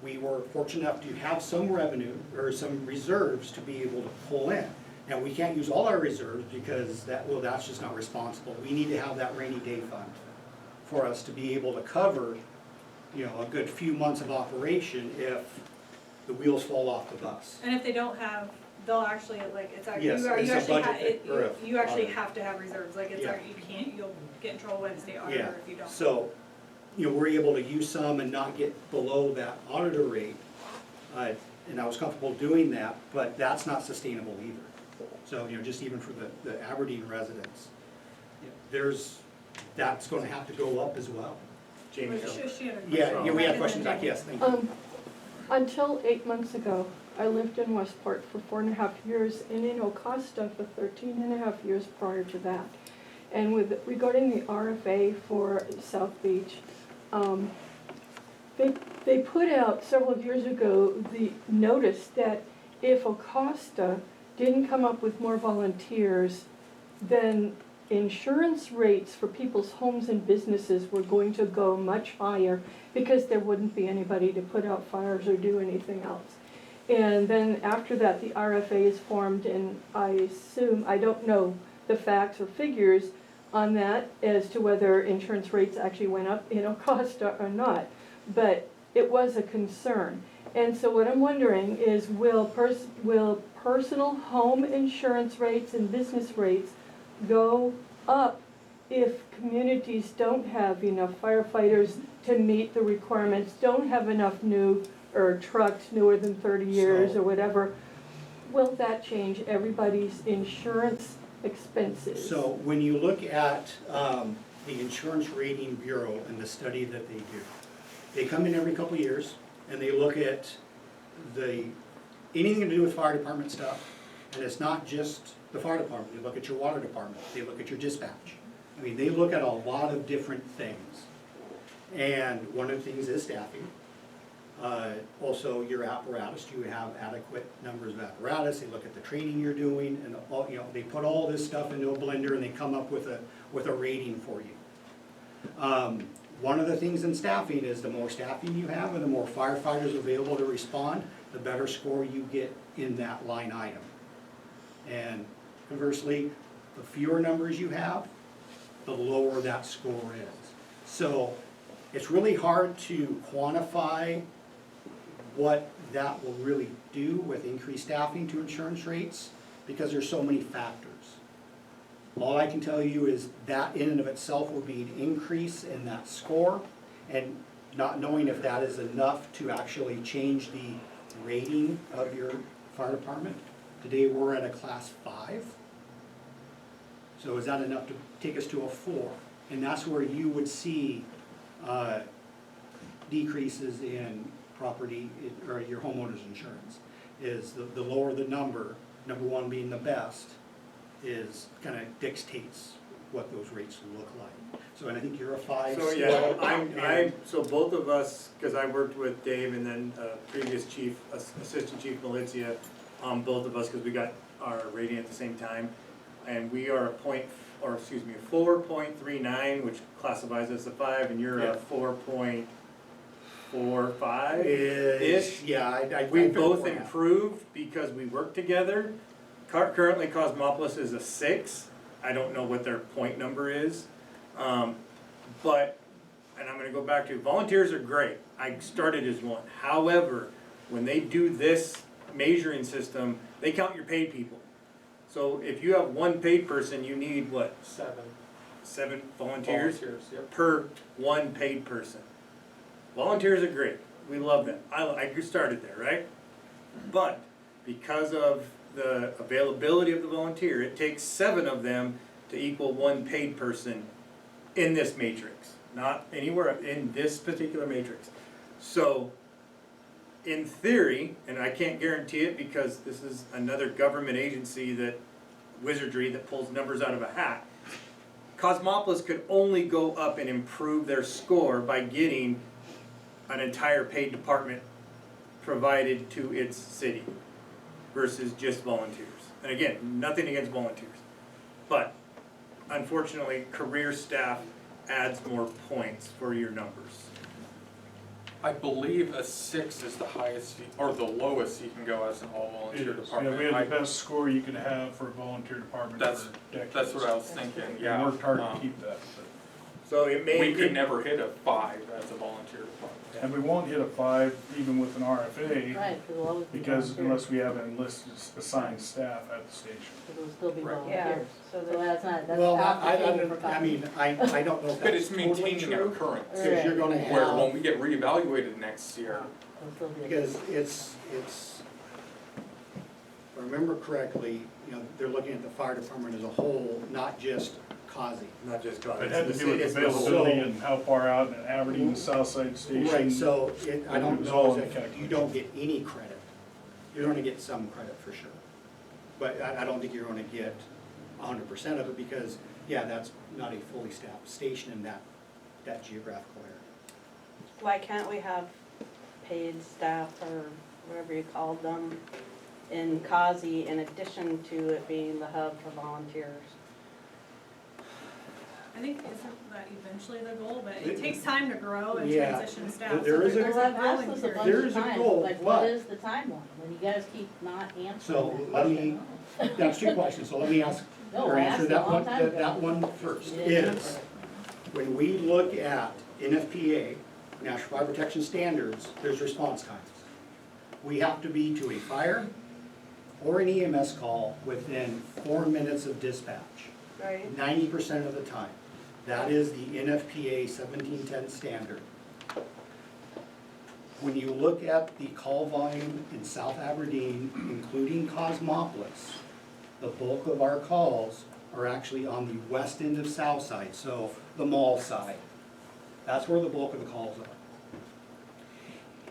we were fortunate enough to have some revenue or some reserves to be able to pull in. Now, we can't use all our reserves because that's just not responsible. We need to have that rainy day fund for us to be able to cover, you know, a good few months of operation if the wheels fall off the bus. and if they don't have, they'll actually, like, it's actually, Yes, it's a budget thing, or you actually audit. have to have reserves, like, it's, Yeah. you can't, you'll get in trouble with the state Yeah, auditor if you don't. so, you know, we're able to use some and not get below that auditor rate. And I was comfortable doing that, but that's not sustainable either. So, you know, just even for the Aberdeen residents, that's gonna have to go up as well. Jamie? She had a question. Yeah, we have Right, questions and back, then yes, thank you. Until 8 months ago, I lived in Westport for 4.5 years and in Ocosta for 13.5 years prior to that. And regarding the RFA for South Beach, they put out several years ago the notice that if Ocosta didn't come up with more volunteers, then insurance rates for people's homes and businesses were going to go much higher because there wouldn't be anybody to put out fires or do anything else. And then after that, the RFA is formed, and I assume, I don't know the facts or figures on that as to whether insurance rates actually went up in Ocosta or not, but it was a concern. And so what I'm wondering is, will personal home insurance rates and business rates go up if communities don't have enough firefighters to meet the requirements, don't have enough trucks newer than 30 years or whatever? Will that change everybody's insurance expenses? So when you look at the Insurance Rating Bureau and the study that they do, they come in every couple of years and they look at anything to do with fire department stuff. And it's not just the fire department, they look at your water department, they look at your dispatch. I mean, they look at a lot of different things. And one of the things is staffing. Also your apparatus, do you have adequate numbers of apparatus? They look at the training you're doing, and all, you know, they put all this stuff into a blender and they come up with a rating for you. One of the things in staffing is the more staffing you have and the more firefighters available to respond, the better score you get in that line item. And conversely, the fewer numbers you have, the lower that score is. So it's really hard to quantify what that will really do with increased staffing to insurance rates because there's so many factors. All I can tell you is that in and of itself will be an increase in that score, and not knowing if that is enough to actually change the rating of your fire department. Today, we're at a class 5. So is that enough to take us to a 4? And that's where you would see decreases in property, or your homeowner's insurance. Is the lower the number one being the best, is kind of dictates what those rates look like. So, and I think you're a 5. So, yeah, so both of us, because I worked with Dave and then previous chief, Assistant Chief Malizia, both of us, because we got our rating at the same time. And we are a 4.39, which classifies us a 5, and you're a 4.45-ish. Yeah, We both improved because we worked together. Currently, Cosmopolis is a 6. I don't know what their point number is. But, and I'm gonna go back to, volunteers are great. I started as one. However, when they do this measuring system, they count your paid people. So if you have one paid person, you need what? 7 volunteers? Yep. Per one paid person. Volunteers are great. We love them. I started there, right? But because of the availability of the volunteer, it takes 7 of them to equal one paid person in this matrix, not anywhere in this particular matrix. So, in theory, and I can't guarantee it because this is another government agency wizardry that pulls numbers out of a hat, Cosmopolis could only go up and improve their score by getting an entire paid department provided to its city versus just volunteers. And again, nothing against volunteers, but unfortunately, career staff adds more points for your numbers. I believe a 6 is the highest, or the lowest you can go as an all-volunteer department. Yeah, we have the best score you can have for a volunteer department That's, for decades. that's what I was thinking, yeah. We worked hard to keep that. So it may. We could never hit a 5 as a volunteer department. And we won't hit a 5 even with an RFA. Right, because it'll always be Because volunteers. unless we have enlisted assigned staff at the station. It'll still be Right. volunteers. So that's not, that's Well, not I the thing for don't know if But that's it's totally maintaining our true. current, Because you're gonna where when have, we get reevaluated next year, It'll still be. because it's, if I remember correctly, they're looking at the fire department as a whole, not just COSI. Not just cause. It had to do with It's the availability whole- and how far out in Aberdeen and Southside Station. Right, so I don't It was know all in if the you don't get any credit. You're gonna get some credit for sure. But I don't think you're gonna get 100% of it because, yeah, that's not a fully staffed station in that geographical area. Why can't we have paid staff or whatever you called them in COSI in addition to it being the hub for volunteers? I think isn't that eventually the goal, but it takes time to grow and Yeah. transition staff. There so is a- there's Well, I've growing asked this a period. bunch There of is a times, goal, like, but- what is the timeline? When you guys keep not answering So that let me, question. that's 2 questions, so let me ask, No, or I answer asked that a long one, time ago. that one first, You didn't is answer it. when we look at NFPA, National Fire Protection Standards, there's response times. We have to be to a fire or an EMS call within 4 minutes of dispatch, Right. 90% of the time. That is the NFPA 1710 standard. When you look at the call volume in South Aberdeen, including Cosmopolis, the bulk of our calls are actually on the west end of Southside, so the mall side. That's where the bulk of the calls are.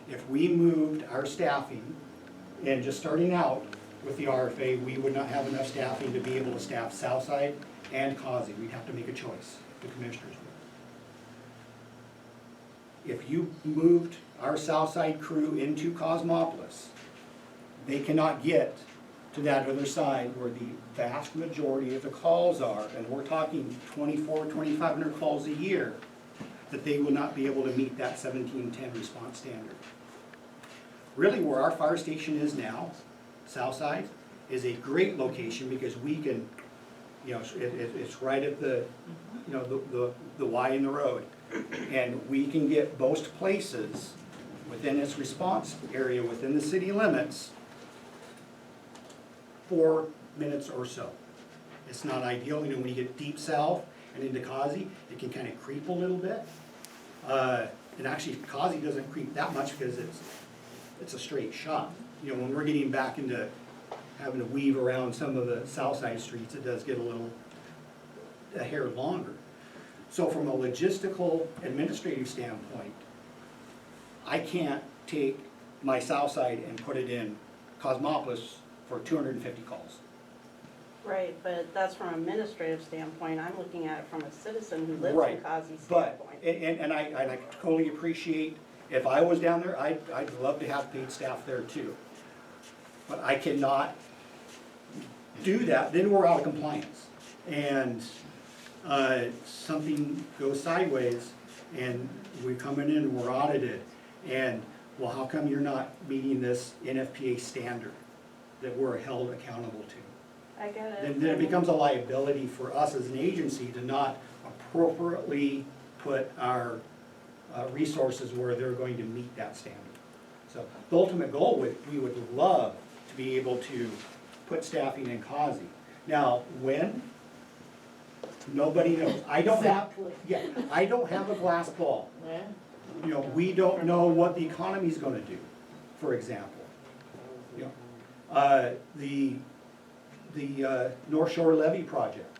If we moved our staffing, and just starting out with the RFA, we would not have enough staffing to be able to staff Southside and COSI. We'd have to make a choice, the commissioners would. If you moved our Southside crew into Cosmopolis, they cannot get to that other side where the vast majority of the calls are, and we're talking 2,500 calls a year, that they will not be able to meet that 1710 response standard. Really, where our fire station is now, Southside, is a great location because we can, it's right at the, the Y in the road. And we can get most places within its response area, within the city limits, 4 minutes or so. It's not ideal, you know, when you get deep south and into Causey, it can kind of creep a little bit. And actually, Causey doesn't creep that much because it's a straight shot. You know, when we're getting back into having to weave around some of the south side streets, it does get a hair longer. So from a logistical administrative standpoint, I can't take my south side and put it in Cosmopolis for 250 calls. Right, but that's from an administrative standpoint. I'm looking at it from a citizen who lives Right, in Causey but, standpoint. and I totally appreciate, if I was down there, I'd love to have paid staff there too. But I cannot do that, then we're out of compliance. And something goes sideways and we're coming in and we're audited. And, well, how come you're not meeting this NFPA standard that we're held accountable to? I get it. Then it becomes a liability for us as an agency to not appropriately put our resources where they're going to meet that standard. So the ultimate goal, we would love to be able to put staffing in Causey. Now, when? Nobody knows. I don't have a glass ball. Yeah. You know, we don't know what the economy's gonna do, for example. You know, the North Shore Levee project,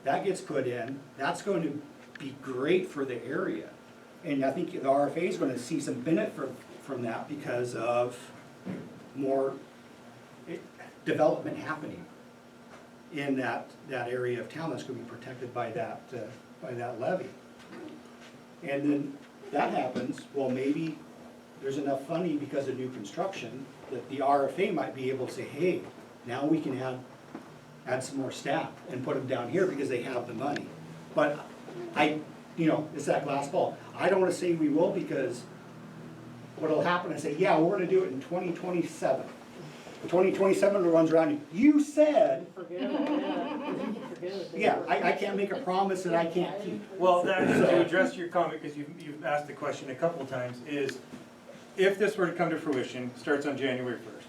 that gets put in, that's going to be great for the area. And I think the RFA is gonna see some benefit from that because of more development happening in that area of town that's gonna be protected by that levee. And then that happens, well, maybe there's enough funding because of new construction that the RFA might be able to say, hey, now we can add some more staff and put them down here because they have the money. But it's that glass ball. I don't wanna say we will because what'll happen is say, yeah, we're gonna do it in 2027. 2027 runs around, you said, yeah, I can't make a promise that I can't keep. Well, to address your comment, because you've asked the question a couple of times, is if this were to come to fruition, starts on January 1st.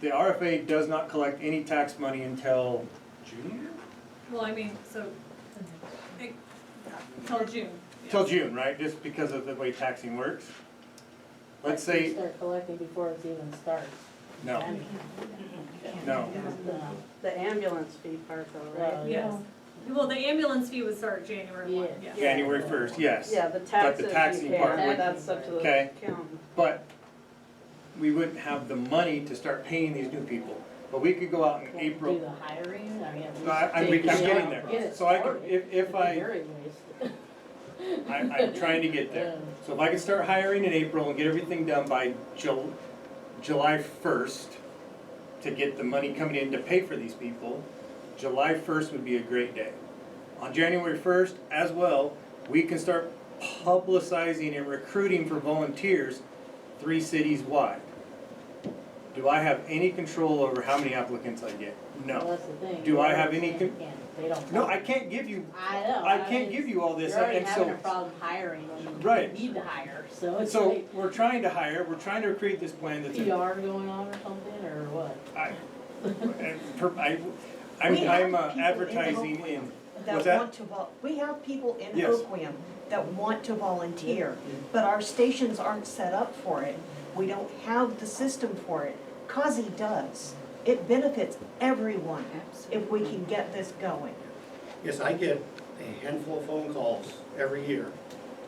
The RFA does not collect any tax money until June? Well, I mean, till June. Till June, right? Just because of the way taxing works. Let's say, Start collecting before it even starts. no, no. The ambulance fee part though, right? Yes. Well, the ambulance fee would start January 1, yes. January 1st, yes. Yeah, the But taxes the taxing you part pay, would, that's up to the okay. county. But we wouldn't have the money to start paying these new people. But we could go out in Do April. the hiring, I mean, at No, least I'm take it getting out, there. get it So I could, started. if At the I, very least. I'm trying to get there. So if I can start hiring in April and get everything done by July 1st to get the money coming in to pay for these people, July 1st would be a great day. On January 1st as well, we can start publicizing and recruiting for volunteers 3 cities wide. Do I have any control over how many applicants I get? Well, No. that's the thing. Do I have They any don't. No, I can't give you, I know. I can't give you all this. You're already And having so- a problem hiring when you Right. need to hire, so it's So like we're trying to hire, we're trying to create this plan that's. PR going on or something, or what? I'm advertising in, what's that? We have people in Yes. Hoquiam that want to volunteer, but our stations aren't set up for it. We don't have the system for it. Causey does. It benefits everyone if we can get this going. Yes, I get a handful of phone calls every year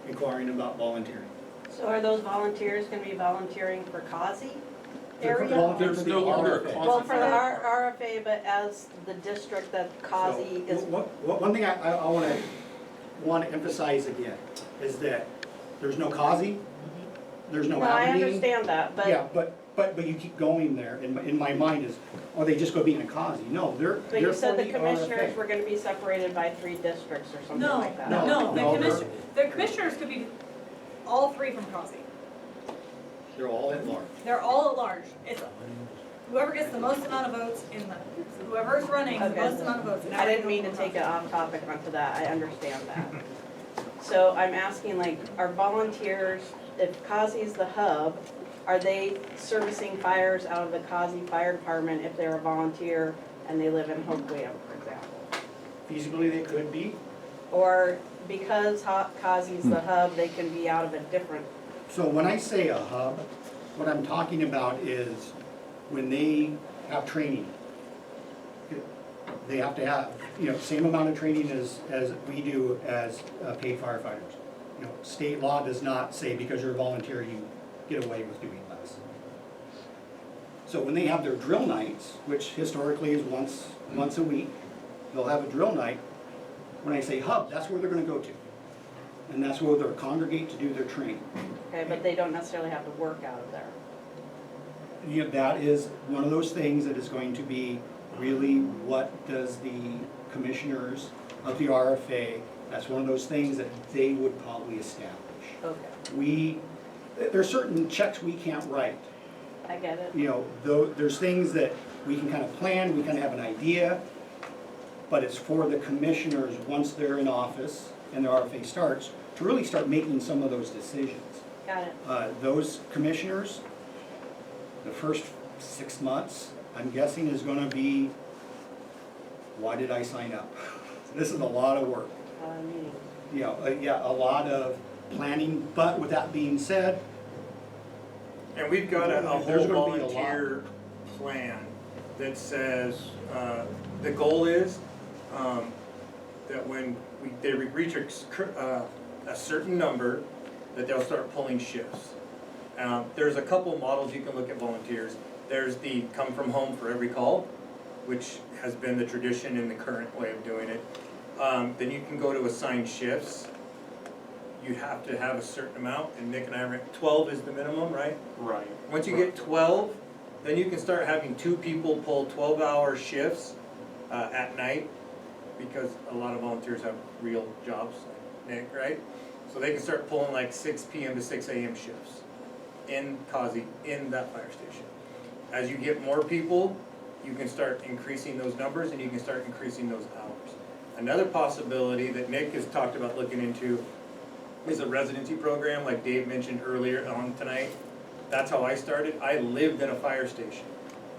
inquiring about volunteering. So are those volunteers gonna be volunteering for Causey They're area? volunteering for the RFA. Well, for the RFA, but as the district that Causey is. One thing I want to emphasize again is that there's no Causey, there's no No, I Aberdeen. understand that, but. Yeah, but you keep going there, in my mind is, oh, they just go be in a Causey. No, they're But you said the for commissioners RFA. were gonna be separated by 3 districts or something No, like that. no, No, the commissioners could be all 3 from Causey. They're all at large. They're all at large. It's whoever gets the most amount of votes in the, whoever's running the Okay. most amount of votes. I didn't mean to take it off topic onto that, I understand that. So I'm asking, like, are volunteers, if Causey's the hub, are they servicing fires out of the Causey Fire Department if they're a volunteer and they live in Hoquiam, for example? feasibly they could be. Or because Kazi's the hub, they can be out of a different, So when I say a hub, what I'm talking about is when they have training. They have to have, same amount of training as we do as paid firefighters. State law does not say because you're a volunteer, you get away with doing less. So when they have their drill nights, which historically is once a week, they'll have a drill night. When I say hub, that's where they're gonna go to. And that's where they'll congregate to do their training. okay, but they don't necessarily have to work out of there. That is one of those things that is going to be really what does the commissioners of the RFA, that's one of those things that they would probably establish. Okay, There's certain checks we can't write. I get it. There's things that we can kind of plan, we kind of have an idea, but it's for the commissioners, once they're in office and the RFA starts, to really start making some of those decisions. Got it. Those commissioners, the first 6 months, I'm guessing is gonna be, why did I sign up? This is a lot of work. A lot of planning, but with that being said, And we've got a There's whole gonna be a lot. volunteer plan that says, the goal is, that when they reach a certain number, that they'll start pulling shifts. There's a couple models you can look at volunteers. There's the come from home for every call, which has been the tradition in the current way of doing it. Then you can go to assigned shifts. You have to have a certain amount, and Nick and I ran, 12 is the minimum, right? Right. Once you get 12, then you can start having 2 people pull 12-hour shifts at night, because a lot of volunteers have real jobs, Nick, right? So they can start pulling like 6 p.m. to 6 a.m. shifts in Kazi, in that fire station. As you get more people, you can start increasing those numbers and you can start increasing those hours. Another possibility that Nick has talked about looking into is a residency program, like Dave mentioned earlier on tonight. That's how I started. I lived in a fire station.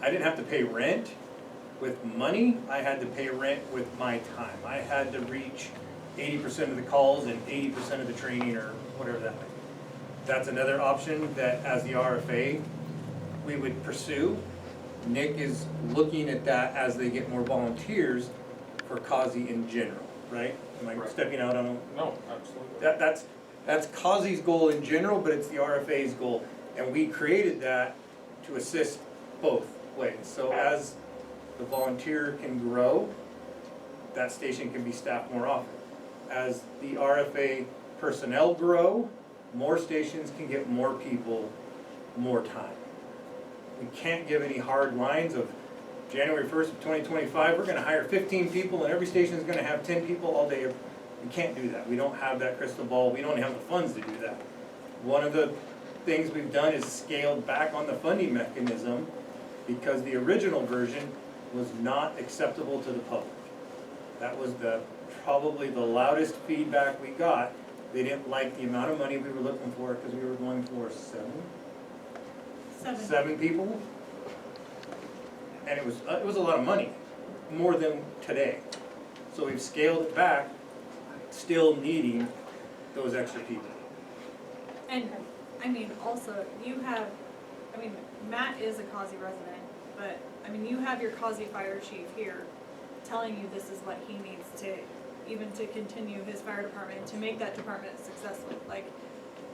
I didn't have to pay rent with money, I had to pay rent with my time. I had to reach 80% of the calls and 80% of the training, or whatever that might be. That's another option that, as the RFA, we would pursue. Nick is looking at that as they get more volunteers for Kazi in general, right? Am I stepping out on a? No, absolutely. That's Kazi's goal in general, but it's the RFA's goal. And we created that to assist both ways. So as the volunteer can grow, that station can be staffed more often. As the RFA personnel grow, more stations can get more people, more time. We can't give any hard lines of January 1st of 2025, we're gonna hire 15 people and every station is gonna have 10 people all day. We can't do that. We don't have that crystal ball. We don't have the funds to do that. One of the things we've done is scaled back on the funding mechanism because the original version was not acceptable to the public. That was probably the loudest feedback we got. They didn't like the amount of money we were looking for because we were going for seven people. And it was a lot of money, more than today. So we've scaled it back, still needing those extra people. And, also, Matt is a Kazi resident, but, you have your Kazi fire chief here telling you this is what he needs to, even to continue his fire department, to make that department successful. Like,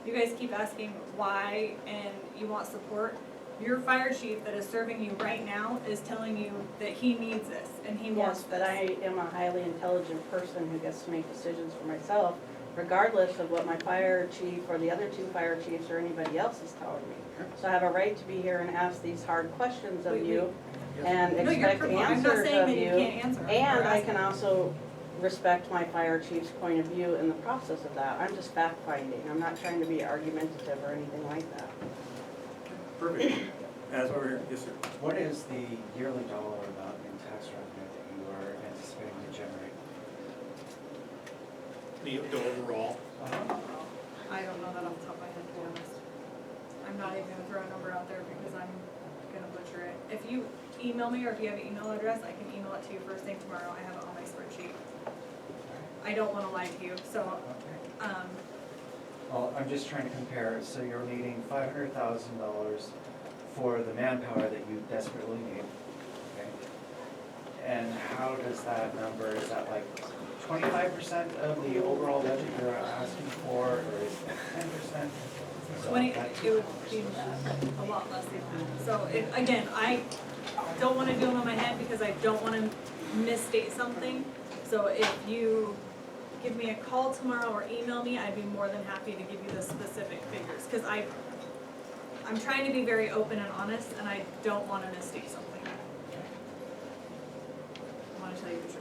you guys keep asking why and you want support. Your fire chief that is serving you right now is telling you that he needs this and he wants Yes, this. but I am a highly intelligent person who gets to make decisions for myself, regardless of what my fire chief or the other 2 fire chiefs or anybody else is telling me. So I have a right to be here and ask these hard questions of you and expect answers of you. And I can also respect my fire chief's point of view in the process of that. I'm just fact finding. I'm not trying to be argumentative or anything like that. Perfect. As we're here, yes, sir. What is the yearly dollar amount in tax revenue that you are anticipating to generate? The overall. I don't know that off the top of my head, to be honest. I'm not even gonna throw a number out there because I'm gonna butcher it. If you email me or if you have an email address, I can email it to you first thing tomorrow. I have it on my spreadsheet. I don't wanna lie to you, so, Well, I'm just trying to compare, so you're needing $500,000 for the manpower that you desperately need, okay? And how does that number, is that like 25% of the overall budget you're asking for, or is it 10%? So it that- would be a lot less than that. So again, I don't wanna do them in my head because I don't wanna misstate something. So if you give me a call tomorrow or email me, I'd be more than happy to give you the specific figures. Cause I'm trying to be very open and honest, and I don't wanna misstate something. I wanna tell you the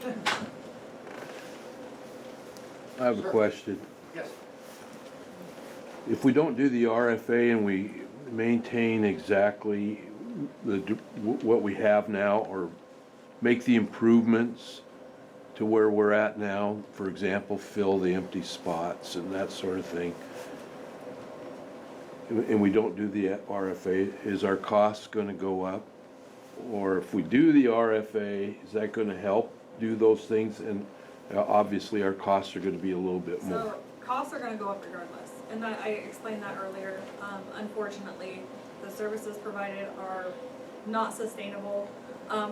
truth. I have a question. Yes. If we don't do the RFA and we maintain exactly what we have now, or make the improvements to where we're at now, for example, fill the empty spots and that sort of thing, and we don't do the RFA, is our costs gonna go up? Or if we do the RFA, is that gonna help do those things? And obviously, our costs are gonna be a little bit more. So costs are gonna go up regardless, and I explained that earlier. Unfortunately, the services provided are not sustainable.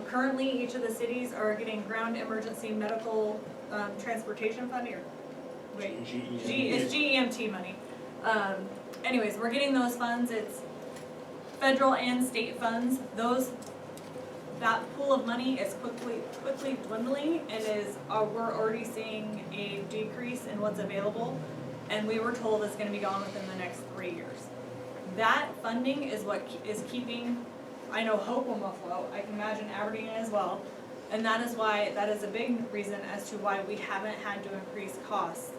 Currently, each of the cities are getting ground emergency medical, transportation funding, or, wait, it's GEMT money. Anyways, we're getting those funds, it's federal and state funds. That pool of money is quickly dwindling, and we're already seeing a decrease in what's available, and we were told it's gonna be gone within the next 3 years. That funding is what is keeping, I know Hoquiam afloat, I can imagine Aberdeen as well, and that is a big reason as to why we haven't had to increase costs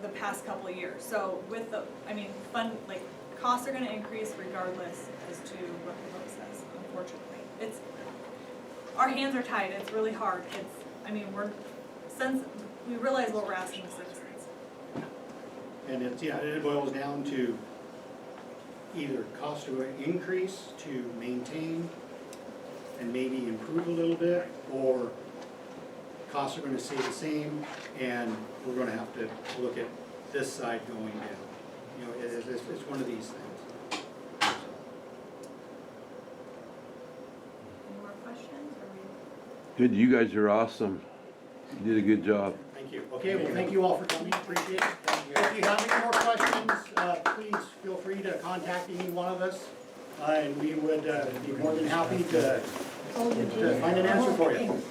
the past couple of years. So with costs are gonna increase regardless as to what the vote says, unfortunately. Our hands are tied, it's really hard, since we realize what we're asking the citizens. And it boils down to either cost to increase to maintain and maybe improve a little bit, or costs are gonna stay the same and we're gonna have to look at this side going down. It's one of these things. Any more questions? Good, you guys are awesome. You did a good job. Thank you. Okay, well, thank you all for coming, appreciate it. If you have any more questions, please feel free to contact any one of us, and we would be more than happy to find an answer for you.